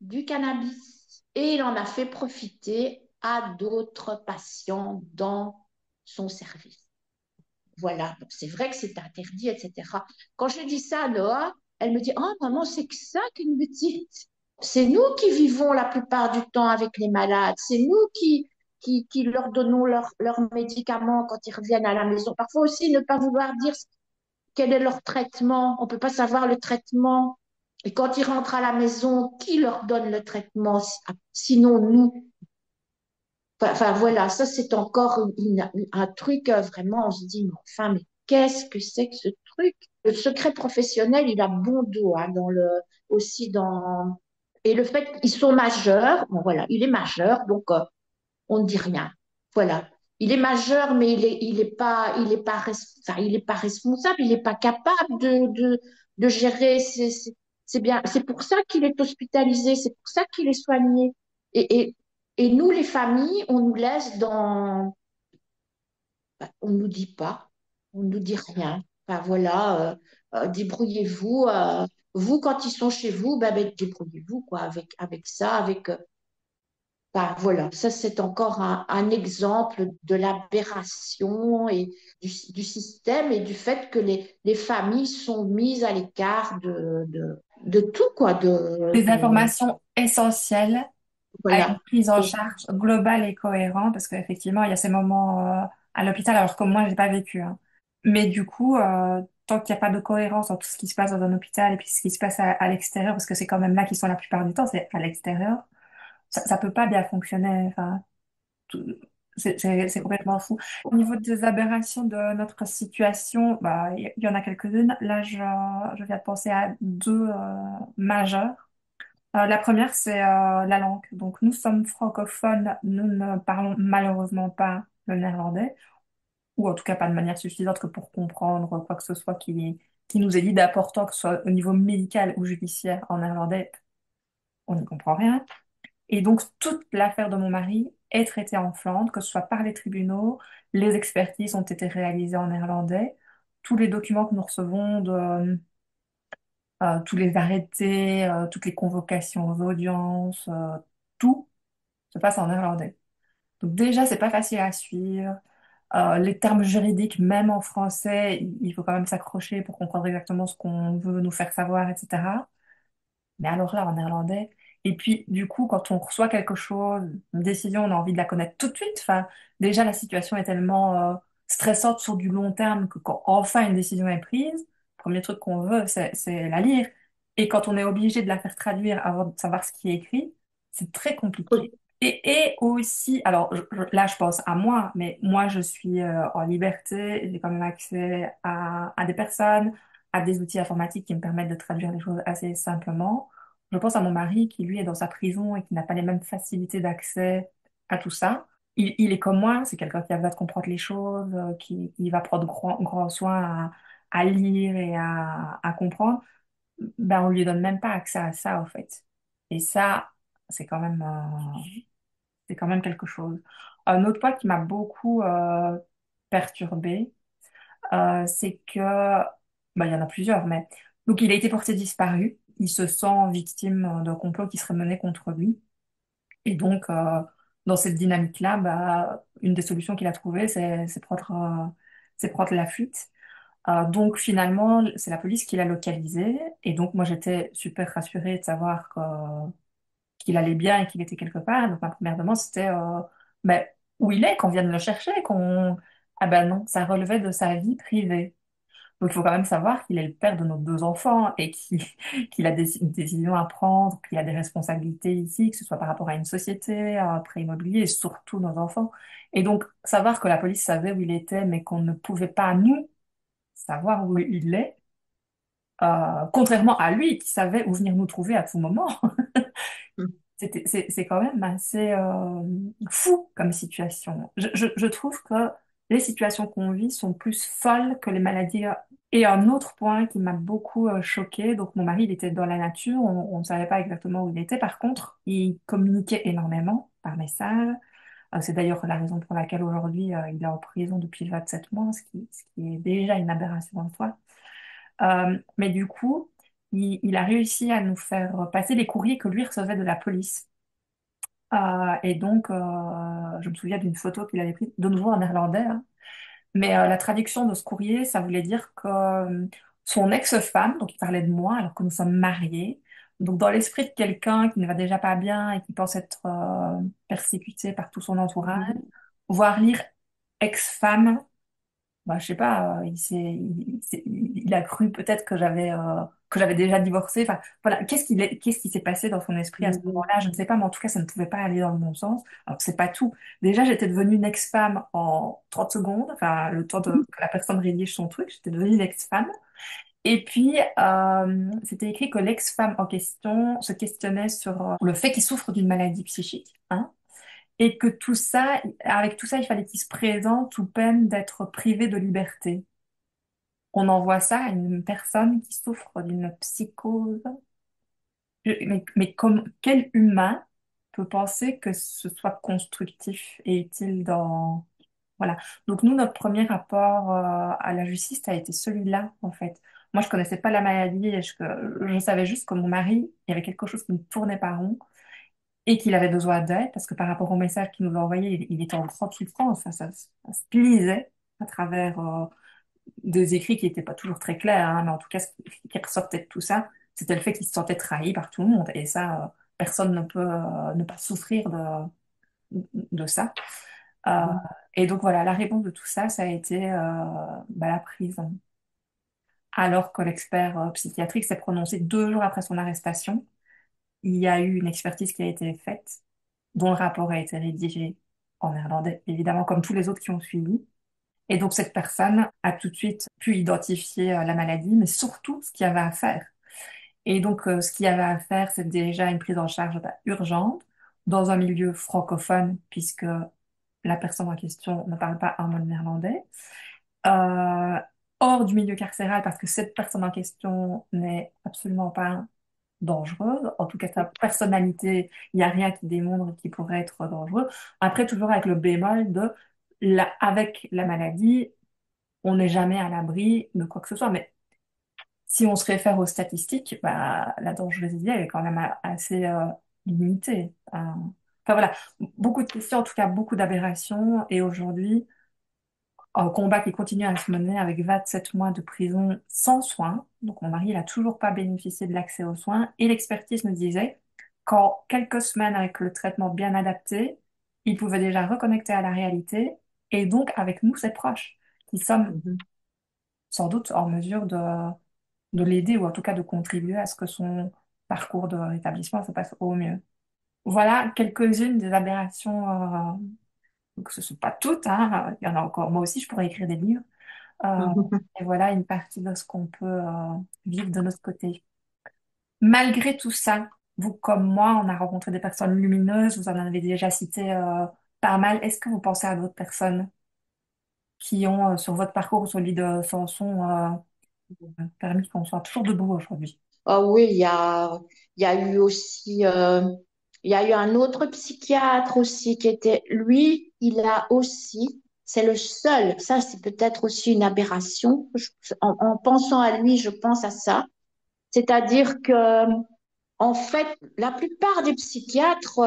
du cannabis et il en a fait profiter à d'autres patients dans son service. Voilà, donc c'est vrai que c'est interdit, etc. Quand je dis ça à Noah, elle me dit, oh maman, c'est que ça qu'une petite. C'est nous qui vivons la plupart du temps avec les malades. C'est nous qui leur donnons leurs médicaments quand ils reviennent à la maison. Parfois aussi, ne pas vouloir dire quel est leur traitement. On ne peut pas savoir le traitement. Et quand ils rentrent à la maison, qui leur donne le traitement? Sinon, nous. Enfin, voilà, ça c'est encore un truc, vraiment, on se dit, mais enfin, mais qu'est-ce que c'est que ce truc? Le secret professionnel, il a bon dos, hein, aussi dans... Et le fait qu'ils sont majeurs, bon voilà, il est majeur, donc on ne dit rien. Voilà. Il est majeur, mais enfin, il est pas responsable, il n'est pas capable de gérer. C'est bien, c'est pour ça qu'il est hospitalisé, c'est pour ça qu'il est soigné. Et, et, et nous, les familles, on nous laisse dans, on nous dit pas, on nous dit rien. Enfin, voilà, débrouillez-vous. Vous, quand ils sont chez vous, ben, débrouillez-vous quoi, avec ça, enfin, voilà, ça c'est encore un exemple de l'aberration et du système et du fait que les familles sont mises à l'écart de tout, quoi. Des informations essentielles à une Voilà. prise en charge globale et cohérente, parce qu'effectivement, il y a ces moments à l'hôpital, alors que moi, j'ai pas vécu, hein. Mais du coup, tant qu'il n'y a pas de cohérence entre ce qui se passe dans un hôpital et puis ce qui se passe à l'extérieur, parce que c'est quand même là qu'ils sont la plupart du temps, c'est à l'extérieur, ça peut pas bien fonctionner. Enfin, tout- c'est complètement fou. Au niveau des aberrations de notre situation, bah, il y en a quelques-unes. Là, je viens de penser à deux majeures. La première, c'est la langue. Donc, nous sommes francophones, nous ne parlons malheureusement pas le néerlandais, ou en tout cas pas de manière suffisante que pour comprendre quoi que ce soit qui nous est dit d'important, que ce soit au niveau médical ou judiciaire en néerlandais, on n'y comprend rien. Et donc, toute l'affaire de mon mari est traitée en Flandre, que ce soit par les tribunaux, les expertises ont été réalisées en néerlandais, tous les documents que nous recevons de tous les arrêtés, toutes les convocations aux audiences, tout se passe en néerlandais. Donc déjà, c'est pas facile à suivre. Les termes juridiques, même en français, il faut quand même s'accrocher pour comprendre exactement ce qu'on veut nous faire savoir, etc. Mais alors là, en néerlandais. Et puis, du coup, quand on reçoit quelque chose, une décision, on a envie de la connaître tout de suite. Enfin, déjà, la situation est tellement stressante sur du long terme que quand enfin une décision est prise, le premier truc qu'on veut, c'est la lire. Et quand on est obligé de la faire traduire avant de savoir ce qui est écrit, c'est très compliqué. Et aussi, alors là, je pense à moi, mais moi, je suis en liberté, j'ai quand même accès à des personnes, à des outils informatiques qui me permettent de traduire les choses assez simplement. Je pense à mon mari qui, lui, est dans sa prison et qui n'a pas les mêmes facilités d'accès à tout ça. Il est comme moi, c'est quelqu'un qui a besoin de comprendre les choses, qui va prendre grand soin à lire et à comprendre. Ben, on lui donne même pas accès à ça, en fait. Et ça, c'est quand même, c'est quand même quelque chose. Un autre point qui m'a beaucoup perturbée, c'est que, bah, il y en a plusieurs, mais donc il a été porté disparu. Il se sent victime d'un complot qui serait mené contre lui. Et donc, dans cette dynamique-là, bah, une des solutions qu'il a trouvées, c'est prendre la fuite. Donc finalement, c'est la police qui l'a localisé. Et donc moi, j'étais super rassurée de savoir qu'il allait bien et qu'il était quelque part. Donc ma première demande, c'était ben, où il est, qu'on vienne le chercher, qu'on... Ah ben non, ça relevait de sa vie privée. Donc il faut quand même savoir qu'il est le père de nos deux enfants et qu'il a des décisions à prendre, qu'il a des responsabilités ici, que ce soit par rapport à une société, à un prêt immobilier et surtout nos enfants. Et donc savoir que la police savait où il était, mais qu'on ne pouvait pas, nous, savoir où il est, contrairement à lui qui savait où venir nous trouver à tout moment. C'est quand même assez fou comme situation. Je trouve que les situations qu'on vit sont plus folles que les maladies Et un autre point qui m'a beaucoup choquée, donc mon mari, il était dans la nature, on ne savait pas exactement où il était. Par contre, il communiquait énormément par message. C'est d'ailleurs la raison pour laquelle aujourd'hui, il est en prison depuis 27 mois, ce qui est déjà une aberration en soi. Mais du coup, il a réussi à nous faire passer les courriers que lui recevait de la police. Et donc, je me souviens d'une photo qu'il avait prise, de nouveau en néerlandais, hein. Mais la traduction de ce courrier, ça voulait dire que son ex-femme, donc il parlait de moi alors que nous sommes mariés, donc dans l'esprit de quelqu'un qui ne va déjà pas bien et qui pense être persécuté par tout son entourage, Mhm. voir lire ex-femme, bah, je sais pas, il a cru peut-être que j'avais déjà divorcé. Enfin, voilà, qu'est-ce qui s'est passé dans son esprit à ce Mhm. moment-là? Je ne sais pas, mais en tout cas, ça ne pouvait pas aller dans le bon sens. Alors, c'est pas tout. Déjà, j'étais devenue une ex-femme en 30 secondes, enfin, le temps que la personne rédige son truc, j'étais devenue une ex-femme. Et puis, c'était écrit que l'ex-femme en question se questionnait sur le fait qu'il souffre d'une maladie psychique, hein, et que tout ça, avec tout ça, il fallait qu'il se présente sous peine d'être privé de liberté. On envoie ça à une personne qui souffre d'une psychose. Mais quel humain peut penser que ce soit constructif et utile dans... Voilà. Donc nous, notre premier rapport à la justice a été celui-là, en fait. Moi, je connaissais pas la maladie et je savais juste que mon mari, il y avait quelque chose qui ne tournait pas rond et qu'il avait besoin d'aide parce que par rapport au message qu'il nous a envoyé, il était en grande souffrance. Ça se lisait à travers des écrits qui n'étaient pas toujours très clairs, hein, mais en tout cas, qui ressortait de tout ça, c'était le fait qu'il se sentait trahi par tout le monde. Et ça, personne ne peut ne pas souffrir de ça. Euh, et donc voilà, la réponse de tout ça, ça a été bah, la prison. Alors que l'expert psychiatrique s'est prononcé 2 jours après son arrestation, il y a eu une expertise qui a été faite, dont le rapport a été rédigé en néerlandais, évidemment, comme tous les autres qui ont suivi. Et donc, cette personne a tout de suite pu identifier la maladie, mais surtout ce qu'il y avait à faire. Et donc, ce qu'il y avait à faire, c'est déjà une prise en charge bah, urgente dans un milieu francophone, puisque la personne en question ne parle pas un mot de néerlandais. Euh, Hors du milieu carcéral, parce que cette personne en question n'est absolument pas dangereuse. En tout cas, sa personnalité, il n'y a rien qui démontre qu'il pourrait être dangereux. Après, toujours avec le bémol de avec la maladie, on n'est jamais à l'abri de quoi que ce soit. Mais si on se réfère aux statistiques, bah, la dangerosité, elle est quand même assez limitée. Enfin voilà, beaucoup de questions, en tout cas beaucoup d'aberrations. Et aujourd'hui, un combat qui continue à se mener avec 27 mois de prison sans soins. Donc mon mari, il n'a toujours pas bénéficié de l'accès aux soins. Et l'expertise nous disait qu'en quelques semaines, avec le traitement bien adapté, il pouvait déjà reconnecter à la réalité. Et donc avec nous, ses proches, qui sommes Mhm. sans doute en mesure de l'aider ou en tout cas de contribuer à ce que son parcours de rétablissement se passe au mieux. Voilà quelques-unes des aberrations, donc ce ne sont pas toutes, hein, il y en a encore. Moi aussi, je pourrais écrire des livres. Euh, Mhm. et voilà une partie de ce qu'on peut vivre de notre côté. Malgré tout ça, vous comme moi, on a rencontré des personnes lumineuses, vous en avez déjà cité pas mal. Est-ce que vous pensez à d'autres personnes qui ont, sur votre parcours ou sur celui de Samson, permis qu'on soit toujours debout aujourd'hui? Ah oui, il y a eu aussi, il y a eu un autre psychiatre aussi qui était, lui, il a aussi, c'est le seul, ça c'est peut-être aussi une aberration. En pensant à lui, je pense à ça. C'est-à-dire que, en fait, la plupart des psychiatres,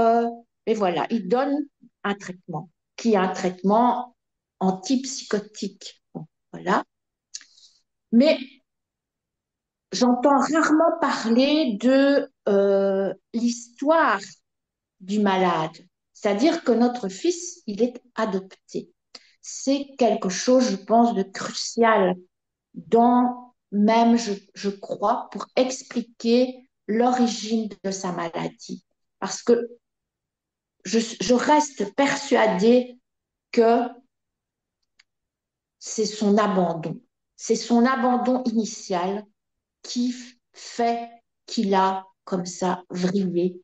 et voilà, ils donnent un traitement, qui est un traitement antipsychotique. Bon, voilà. Mais j'entends rarement parler de l'histoire du malade. C'est-à-dire que notre fils, il est adopté. C'est quelque chose, je pense, de crucial dans, même, je crois, pour expliquer l'origine de sa maladie. Parce que je reste persuadée que c'est son abandon. C'est son abandon initial qui fait qu'il a comme ça vrillé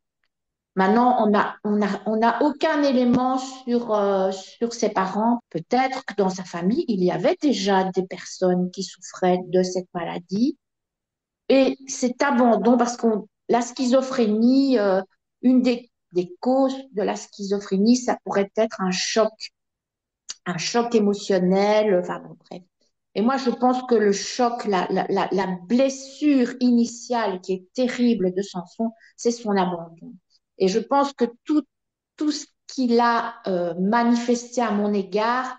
Maintenant, on n'a aucun élément sur ses parents. Peut-être que dans sa famille, il y avait déjà des personnes qui souffraient de cette maladie. Et cet abandon, parce que la schizophrénie, une des causes de la schizophrénie, ça pourrait être un choc émotionnel, enfin bon, bref. Et moi, je pense que le choc, la blessure initiale qui est terrible de Samson, c'est son abandon. Et je pense que tout ce qu'il a manifesté à mon égard,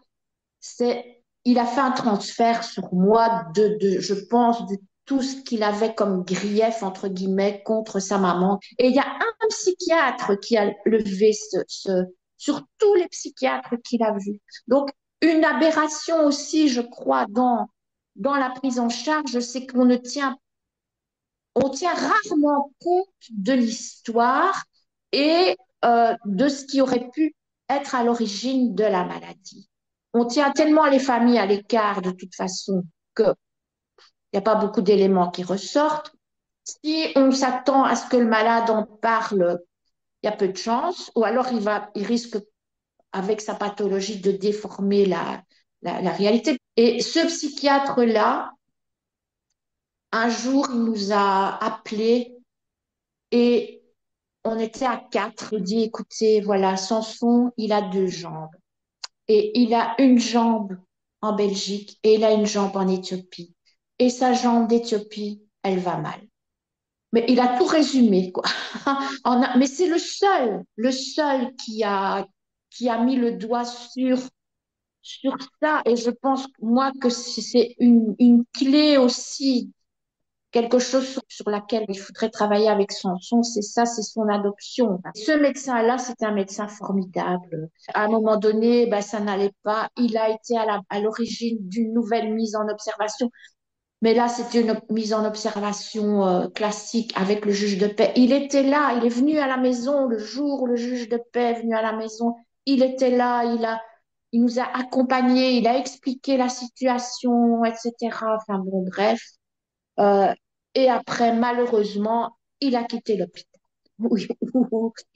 il a fait un transfert sur moi je pense, de tout ce qu'il avait comme grief, entre guillemets, contre sa maman. Et il y a un psychiatre qui a levé sur tous les psychiatres qu'il a vus. Donc, une aberration aussi, je crois, dans la prise en charge, c'est on tient rarement compte de l'histoire et de ce qui aurait pu être à l'origine de la maladie. On tient tellement les familles à l'écart de toute façon qu'il n'y a pas beaucoup d'éléments qui ressortent. Si on s'attend à ce que le malade en parle, il y a peu de chance, ou alors il risque, avec sa pathologie, de déformer la réalité. Et ce psychiatre-là, un jour, il nous a appelés et on était à quatre. Il dit, écoutez, voilà, Samson, il a deux jambes. Et il a une jambe en Belgique et il a une jambe en Éthiopie. Et sa jambe d'Éthiopie, elle va mal. Mais il a tout résumé, quoi. Mais c'est le seul qui a mis le doigt sur ça. Et je pense, moi, que c'est une clé aussi, quelque chose sur laquelle il faudrait travailler avec Samson, c'est ça, c'est son adoption. Ce médecin-là, c'est un médecin formidable. À un moment donné, ben, ça n'allait pas. Il a été à l'origine d'une nouvelle mise en observation. Mais là, c'était une mise en observation classique avec le juge de paix. Il était là, il est venu à la maison le jour où le juge de paix est venu à la maison. Il était là, il nous a accompagnés, il a expliqué la situation, etc. Enfin bon, bref. Euh, et après, malheureusement, il a quitté l'hôpital. Oui.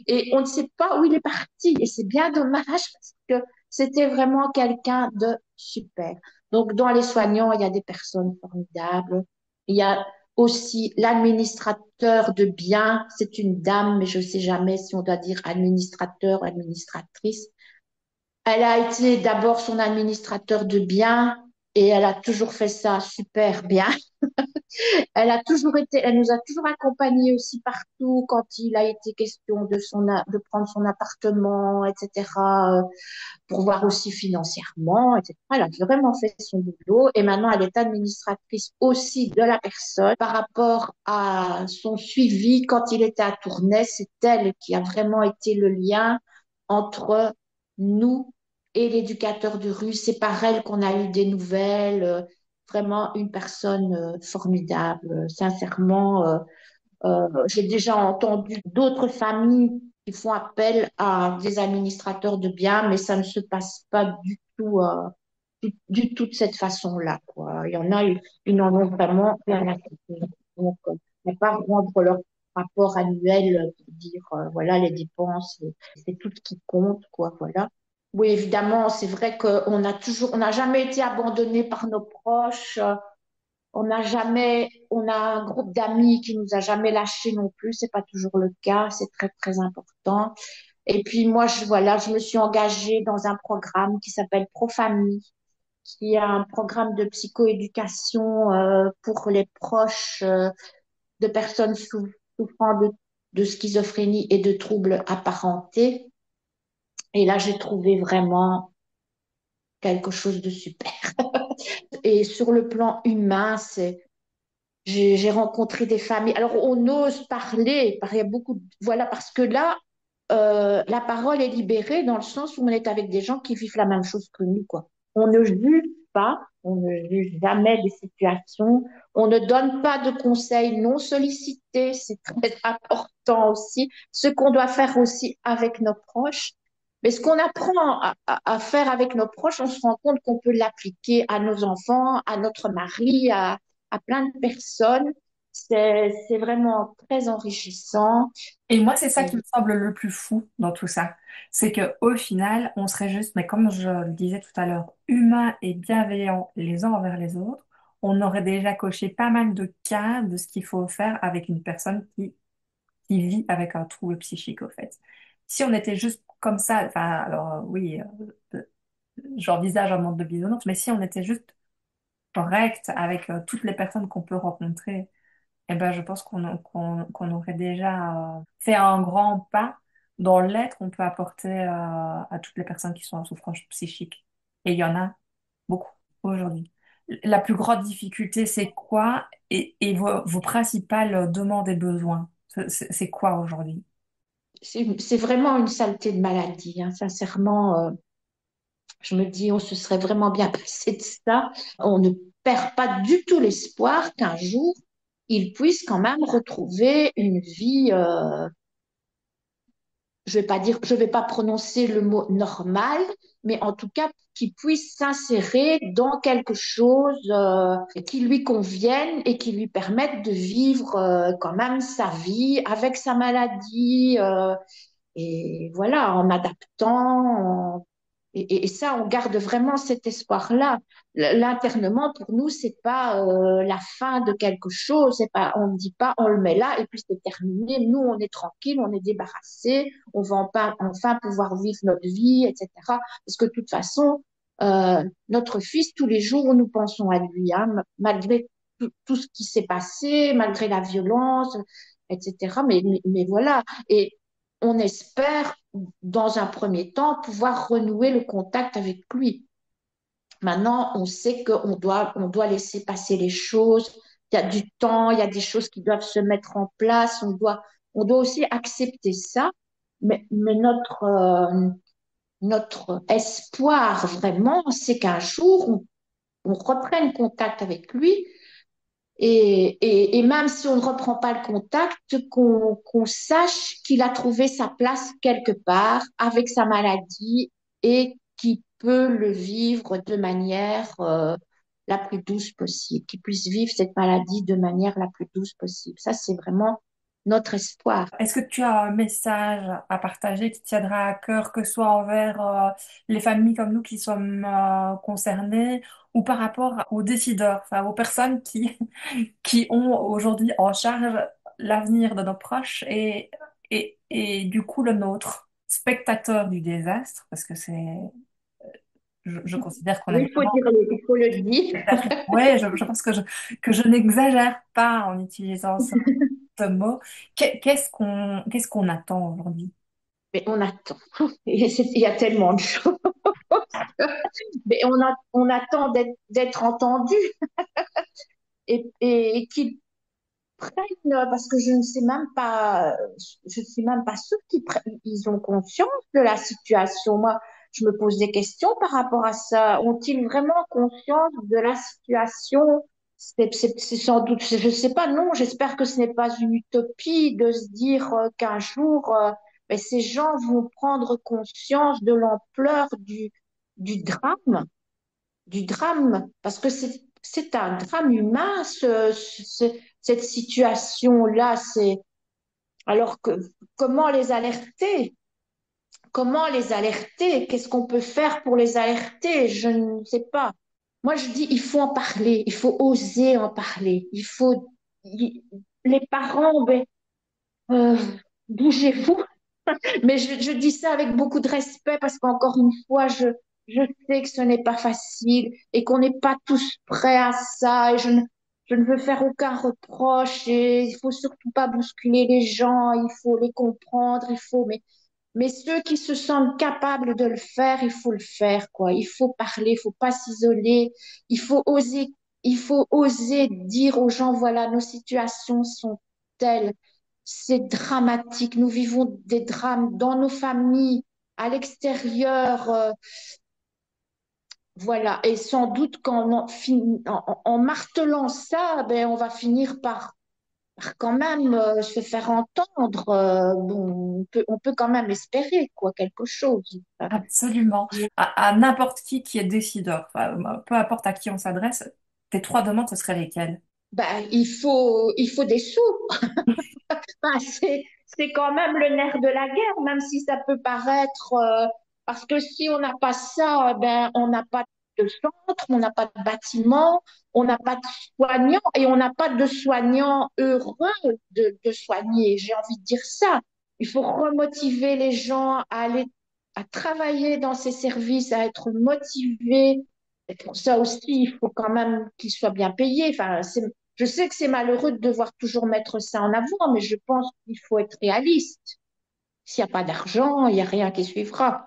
Et on ne sait pas où il est parti. Et c'est bien dommage parce que c'était vraiment quelqu'un de super. Donc, dans les soignants, il y a des personnes formidables. Il y a aussi l'administrateur de biens. C'est une dame, mais je ne sais jamais si on doit dire administrateur ou administratrice. Elle a été d'abord son administrateur de biens et elle a toujours fait ça super bien. Elle nous a toujours accompagnés aussi partout quand il a été question de prendre son appartement, etc., pour voir aussi financièrement, etc. Elle a vraiment fait son boulot et maintenant elle est administratrice aussi de la personne par rapport à son suivi quand il était à Tournai. C'est elle qui a vraiment été le lien entre nous et l'éducateur de rue. C'est par elle qu'on a eu des nouvelles. Vraiment une personne formidable. Sincèrement, j'ai déjà entendu d'autres familles qui font appel à des administrateurs de biens, mais ça ne se passe pas du tout de cette façon-là, quoi. Il y en a, ils n'en ont vraiment rien à foutre. Donc, ne pas rendre leur rapport annuel pour dire, voilà, les dépenses, c'est tout ce qui compte, quoi, voilà. Oui, évidemment, c'est vrai on n'a jamais été abandonné par nos proches. On a un groupe d'amis qui nous a jamais lâchés non plus. C'est pas toujours le cas. C'est très, très important. Et puis, moi, voilà, je me suis engagée dans un programme qui s'appelle Profamille, qui est un programme de psychoéducation, pour les proches, de personnes souffrant de schizophrénie et de troubles apparentés. Et là, j'ai trouvé vraiment quelque chose de super. Et sur le plan humain, j'ai rencontré des familles. Alors, on ose parler, il y a beaucoup, voilà, parce que là, la parole est libérée dans le sens où on est avec des gens qui vivent la même chose que nous, quoi. On ne juge pas, on ne juge jamais des situations, on ne donne pas de conseils non sollicités, c'est très important aussi. Ce qu'on doit faire aussi avec nos proches. Mais ce qu'on apprend à faire avec nos proches, on se rend compte qu'on peut l'appliquer à nos enfants, à notre mari, à plein de personnes. C'est vraiment très enrichissant. Et moi, c'est ça Et qui me semble le plus fou dans tout ça. C'est que au final, on serait juste, mais comme je le disais tout à l'heure, humains et bienveillants les uns envers les autres. On aurait déjà coché pas mal de cas de ce qu'il faut faire avec une personne qui vit avec un trouble psychique, au fait. Si on était juste comme ça, enfin, alors oui, j'envisage un monde de bisounours, mais si on était juste correct avec toutes les personnes qu'on peut rencontrer, eh ben, je pense qu'on aurait déjà fait un grand pas dans l'aide qu'on peut apporter à toutes les personnes qui sont en souffrance psychique. Et il y en a beaucoup aujourd'hui. La plus grande difficulté, c'est quoi? Et vos principales demandes et besoins, c'est quoi aujourd'hui? c'est vraiment une saleté de maladie, hein. Sincèrement, je me dis, on se serait vraiment bien passé de ça. On ne perd pas du tout l'espoir qu'un jour, il puisse quand même retrouver une vie, je vais pas dire, je vais pas prononcer le mot normal, mais en tout cas, qu'il puisse s'insérer dans quelque chose qui lui convienne et qui lui permette de vivre quand même sa vie avec sa maladie. Et voilà, en adaptant. Et ça, on garde vraiment cet espoir-là. L'internement, pour nous, c'est pas la fin de quelque chose. C'est pas, on ne dit pas, on le met là et puis c'est terminé. Nous, on est tranquille, on est débarrassé, on va enfin pouvoir vivre notre vie, etc. Parce que de toute façon, notre fils, tous les jours, nous pensons à lui, hein, malgré tout ce qui s'est passé, malgré la violence, etc. Mais voilà. Et on espère, dans un premier temps, pouvoir renouer le contact avec lui. Maintenant, on sait on doit laisser passer les choses. Il y a du temps, il y a des choses qui doivent se mettre en place. On doit aussi accepter ça. Mais notre espoir, vraiment, c'est qu'un jour, on reprenne contact avec lui et même si on ne reprend pas le contact, qu'on sache qu'il a trouvé sa place quelque part avec sa maladie et qu'il peut le vivre de manière la plus douce possible, qu'il puisse vivre cette maladie de manière la plus douce possible. Ça, c'est vraiment notre espoir. Est-ce que tu as un message à partager qui tiendra à cœur, que ce soit envers les familles comme nous qui sommes concernées ou par rapport aux décideurs, enfin aux personnes qui ont aujourd'hui en charge l'avenir de nos proches et du coup le nôtre, spectateur du désastre, parce que je considère qu'on est Oui, vraiment il faut le dire. spectatrice. Ouais, je pense que je n'exagère pas en utilisant ce mot. Qu'est-ce qu'on attend aujourd'hui? Mais on attend. Il y a tellement de choses. Mais on attend d'être entendu et qu'ils prennent, parce que je ne suis même pas sûre ils ont conscience de la situation. Moi, je me pose des questions par rapport à ça. Ont-ils vraiment conscience de la situation? C'est sans doute, je ne sais pas, non, j'espère que ce n'est pas une utopie de se dire qu'un jour, ben, ces gens vont prendre conscience de l'ampleur du drame parce que c'est un drame humain, cette situation-là. Alors que, comment les alerter? Comment les alerter? Qu'est-ce qu'on peut faire pour les alerter? Je ne sais pas. Moi, je dis, il faut en parler, il faut oser en parler. Il- les parents, ben, euh, bougez-vous. Mais je dis ça avec beaucoup de respect parce qu'encore une fois, je sais que ce n'est pas facile et qu'on n'est pas tous prêts à ça. Et je ne veux faire aucun reproche et il faut surtout pas bousculer les gens, il faut les comprendre, mais ceux qui se sentent capables de le faire, il faut le faire, quoi. Il faut parler, il faut pas s'isoler, il faut oser, il faut oser dire aux gens, voilà, nos situations sont telles, c'est dramatique, nous vivons des drames dans nos familles, à l'extérieur, voilà. Et sans doute en martelant ça, ben, on va finir par quand même se faire entendre. Bon, on peut quand même espérer, quoi, quelque chose. Absolument. À n'importe qui est décideur, enfin, peu importe à qui on s'adresse, tes trois demandes, ce seraient lesquelles? il faut des sous. Enfin, c'est quand même le nerf de la guerre, même si ça peut paraître, parce que si on n'a pas ça, ben, on n'a pas de centre, on n'a pas de bâtiment, on n'a pas de soignants et on n'a pas de soignants heureux de soigner. J'ai envie de dire ça. Il faut remotiver les gens à aller, à travailler dans ces services, à être motivés. Et pour ça aussi, il faut quand même qu'ils soient bien payés. Enfin, je sais que c'est malheureux de devoir toujours mettre ça en avant, mais je pense qu'il faut être réaliste. S'il n'y a pas d'argent, il n'y a rien qui suivra.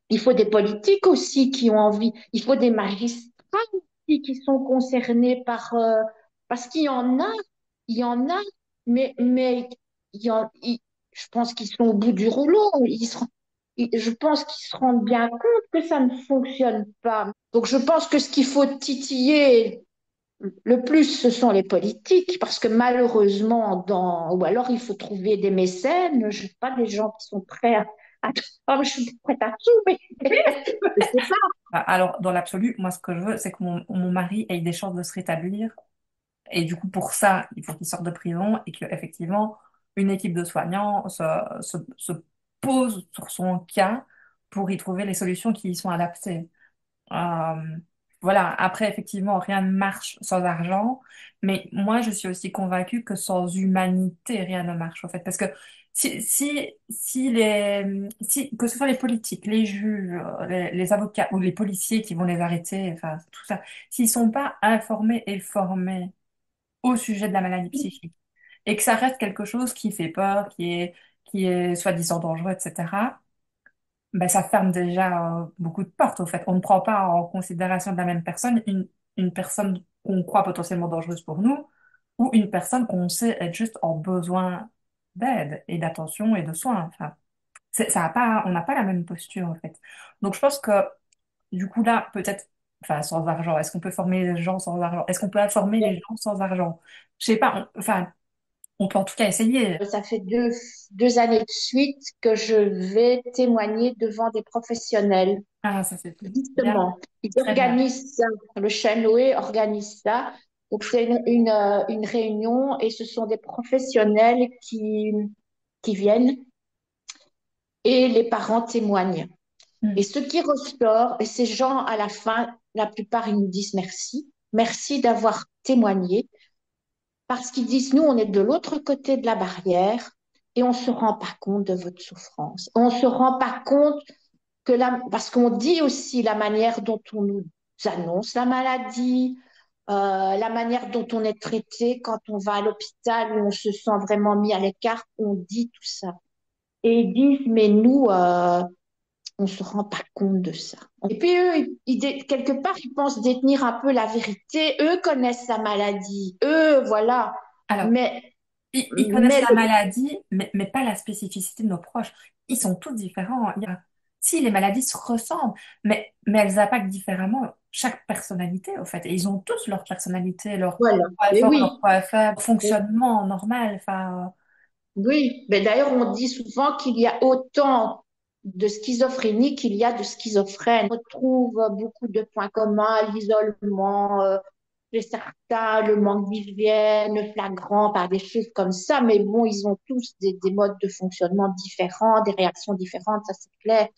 Il faut des politiques aussi qui ont envie. Il faut des magistrats aussi qui sont concernés parce qu'il y en a, mais il y en, il- je pense qu'ils sont au bout du rouleau. Je pense qu'ils se rendent bien compte que ça ne fonctionne pas. Donc je pense que ce qu'il faut titiller le plus, ce sont les politiques, parce que malheureusement, ou alors il faut trouver des mécènes, je sais pas, des gens qui sont prêts à oh, je suis prête à tout, mais je sais pas. Alors, dans l'absolu, moi, ce que je veux, c'est que mon mari ait des chances de se rétablir. Et du coup, pour ça, il faut qu'il sorte de prison et qu'effectivement, une équipe de soignants se pose sur son cas pour y trouver les solutions qui y sont adaptées. Euh, voilà, après, effectivement, rien ne marche sans argent, mais moi, je suis aussi convaincue que sans humanité, rien ne marche, en fait. Parce que que ce soit les politiques, les juges, les avocats ou les policiers qui vont les arrêter, enfin, tout ça, s'ils sont pas informés et formés au sujet de la maladie psychique, et que ça reste quelque chose qui fait peur, qui est soi-disant dangereux, etc., ben, ça ferme déjà beaucoup de portes, au fait. On ne prend pas en considération de la même personne une personne qu'on croit potentiellement dangereuse pour nous ou une personne qu'on sait être juste en besoin d'aide et d'attention et de soins. Enfin, ça a pas, on n'a pas la même posture, en fait. Donc, je pense que, du coup, là, peut-être, enfin, sans argent, est-ce qu'on peut former les gens sans argent? Est-ce qu'on peut former les gens sans argent? Je sais pas, enfin, on peut en tout cas essayer. Ça fait deux années de suite que je vais témoigner devant des professionnels. Ah, ça c'est bien, Justement, ils très bien. organisent ça. Le Chanoé organise ça. Donc, c'est une réunion et ce sont des professionnels qui viennent et les parents témoignent. Et Hmm. ce qui ressort, et ces gens, à la fin, la plupart, ils nous disent merci. Merci d'avoir témoigné. Parce qu'ils disent, nous, on est de l'autre côté de la barrière et on ne se rend pas compte de votre souffrance. On ne se rend pas compte parce qu'on dit aussi la manière dont on nous annonce la maladie, la manière dont on est traité quand on va à l'hôpital où on se sent vraiment mis à l'écart, on dit tout ça. Et ils disent, mais nous, on se rend pas compte de ça. Et puis eux, quelque part, ils pensent détenir un peu la vérité. Eux connaissent sa maladie. Eux, voilà. Alors, Mais, ils connaissent mais la maladie, mais pas la spécificité de nos proches. Ils sont tous différents. Si les maladies se ressemblent, mais elles impactent différemment chaque personnalité, au fait. Et ils ont tous leur personnalité, leur voilà. point Mais fort, leur oui, point faible, fonctionnement normal. Enfin, oui. Mais d'ailleurs, on dit souvent qu'il y a autant de schizophrénie qu'il y a de schizophrènes. On retrouve beaucoup de points communs, l'isolement, chez certains, le manque d'hygiène flagrant par des choses comme ça, mais bon, ils ont tous des modes de fonctionnement différents, des réactions différentes, ça c'est clair.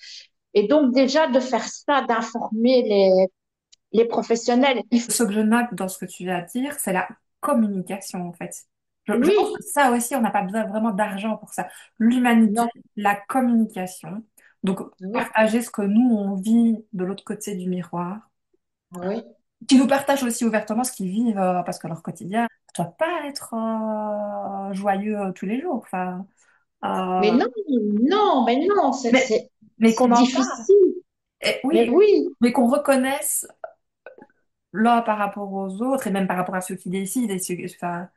Et donc déjà de faire ça, d'informer les professionnels, ce que je note dans ce que tu viens de dire, c'est la communication, en fait. Je pense que oui, ça aussi, on n'a pas besoin vraiment d'argent pour ça. L'humanité, non, la communication. Donc, oui, partager ce que nous, on vit de l'autre côté du miroir, oui. qui nous partagent aussi ouvertement ce qu'ils vivent, parce que leur quotidien ne doit pas être joyeux tous les jours. Enfin, Mais euh, non, non, mais non, mais mais c'est qu'on en parle. difficile. Et Mais oui, oui, mais qu'on reconnaisse là par rapport aux autres et même par rapport à ceux qui décident et enfin,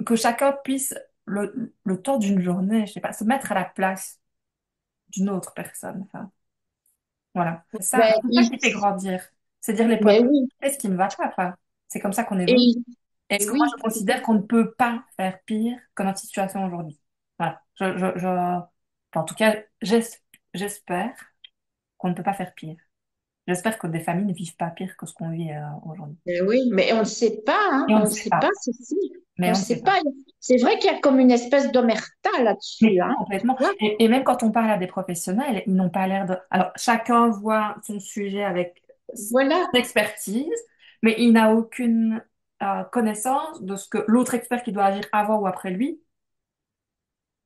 que chacun puisse le temps d'une journée, je sais pas, se mettre à la place d'une autre personne. Enfin, voilà. ben, C'est ça qui fait grandir. C'est dire les points mais positifs oui, et ce qui ne va pas. Enfin, c'est comme ça qu'on évolue. et, Est-ce et que moi, oui, je considère qu'on ne peut pas faire pire que notre situation aujourd'hui? Voilà. Enfin, en tout cas, j'espère qu'on ne peut pas faire pire. J'espère que des familles ne vivent pas pire que ce qu'on vit aujourd'hui. Mais oui, mais on ne sait pas, hein, Et on on ne ne sait sait pas. pas ceci. On Mais ne on ne sait sait pas. pas. C'est vrai qu'il y a comme une espèce d'omerta là-dessus, Mais hein. complètement. Tu vois. Et même quand on parle à des professionnels, ils n'ont pas l'air de... Alors, chacun voit son sujet avec Voilà. son expertise, mais il n'a aucune connaissance de ce que l'autre expert qui doit agir avant ou après lui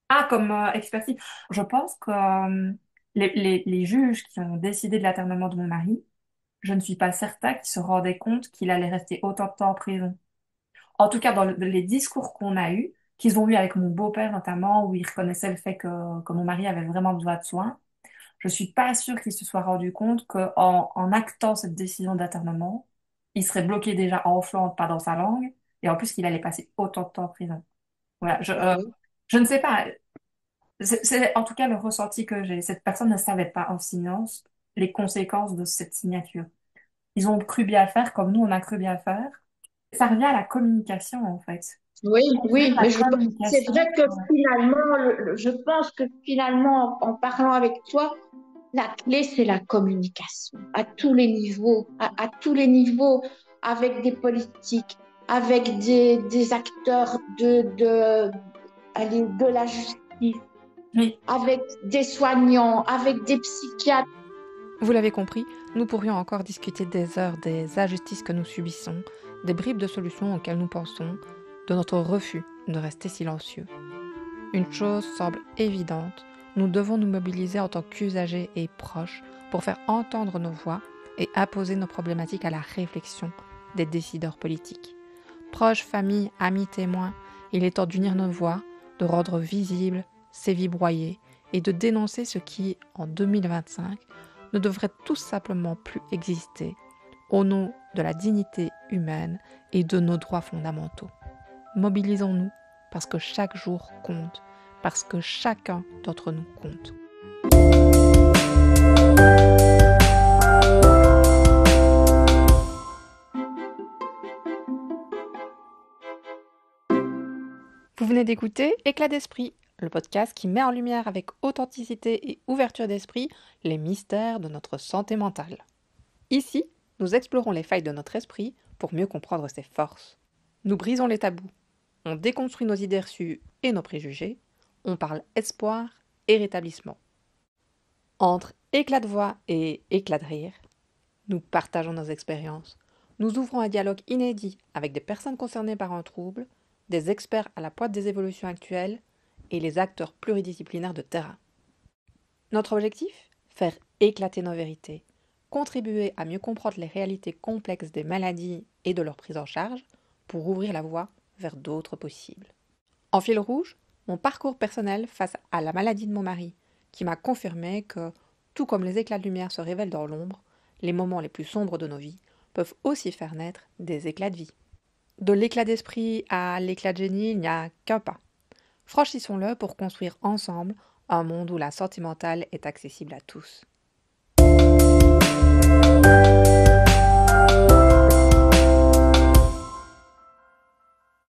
a comme expertise. Je pense que les juges qui ont décidé de l'internement de mon mari, je ne suis pas certain qu'ils se rendaient compte qu'il allait rester autant de temps en prison. En tout cas, dans les discours qu'on a eus, qu'ils ont eu avec mon beau-père notamment, où il reconnaissait le fait que mon mari avait vraiment besoin de soins, je suis pas sûre qu'il se soit rendu compte en actant cette décision d'internement, il serait bloqué déjà en Flandre, pas dans sa langue, et en plus qu'il allait passer autant de temps en prison. Voilà, Oui. je ne sais pas. C'est en tout cas le ressenti que j'ai. Cette personne ne savait pas en silence les conséquences de cette signature. Ils ont cru bien faire comme nous, on a cru bien faire. Ça revient à la communication, en fait. Oui, Ouvrir oui, la mais c'est communication. vrai que finalement, je pense que finalement, en parlant avec toi, la clé, c'est la communication à tous les niveaux, à tous les niveaux, avec des politiques, avec des acteurs allez, de la justice, Oui, avec des soignants, avec des psychiatres. Vous l'avez compris, nous pourrions encore discuter des heures des injustices que nous subissons, des bribes de solutions auxquelles nous pensons, de notre refus de rester silencieux. Une chose semble évidente, nous devons nous mobiliser en tant qu'usagers et proches pour faire entendre nos voix et imposer nos problématiques à la réflexion des décideurs politiques. Proches, familles, amis, témoins, il est temps d'unir nos voix, de rendre visibles ces vies broyées et de dénoncer ce qui, en 2025, ne devrait tout simplement plus exister au nom de la dignité humaine et de nos droits fondamentaux. Mobilisons-nous parce que chaque jour compte, parce que chacun d'entre nous compte. Vous venez d'écouter Éclat d'esprit, le podcast qui met en lumière avec authenticité et ouverture d'esprit les mystères de notre santé mentale. Ici, nous explorons les failles de notre esprit pour mieux comprendre ses forces. Nous brisons les tabous, on déconstruit nos idées reçues et nos préjugés, on parle espoir et rétablissement. Entre éclat de voix et éclat de rire, nous partageons nos expériences, nous ouvrons un dialogue inédit avec des personnes concernées par un trouble, des experts à la pointe des évolutions actuelles et les acteurs pluridisciplinaires de terrain. Notre objectif ? Faire éclater nos vérités, contribuer à mieux comprendre les réalités complexes des maladies et de leur prise en charge pour ouvrir la voie vers d'autres possibles. En fil rouge, mon parcours personnel face à la maladie de mon mari, qui m'a confirmé que, tout comme les éclats de lumière se révèlent dans l'ombre, les moments les plus sombres de nos vies peuvent aussi faire naître des éclats de vie. De l'éclat d'esprit à l'éclat de génie, il n'y a qu'un pas. Franchissons-le pour construire ensemble un monde où la santé mentale est accessible à tous.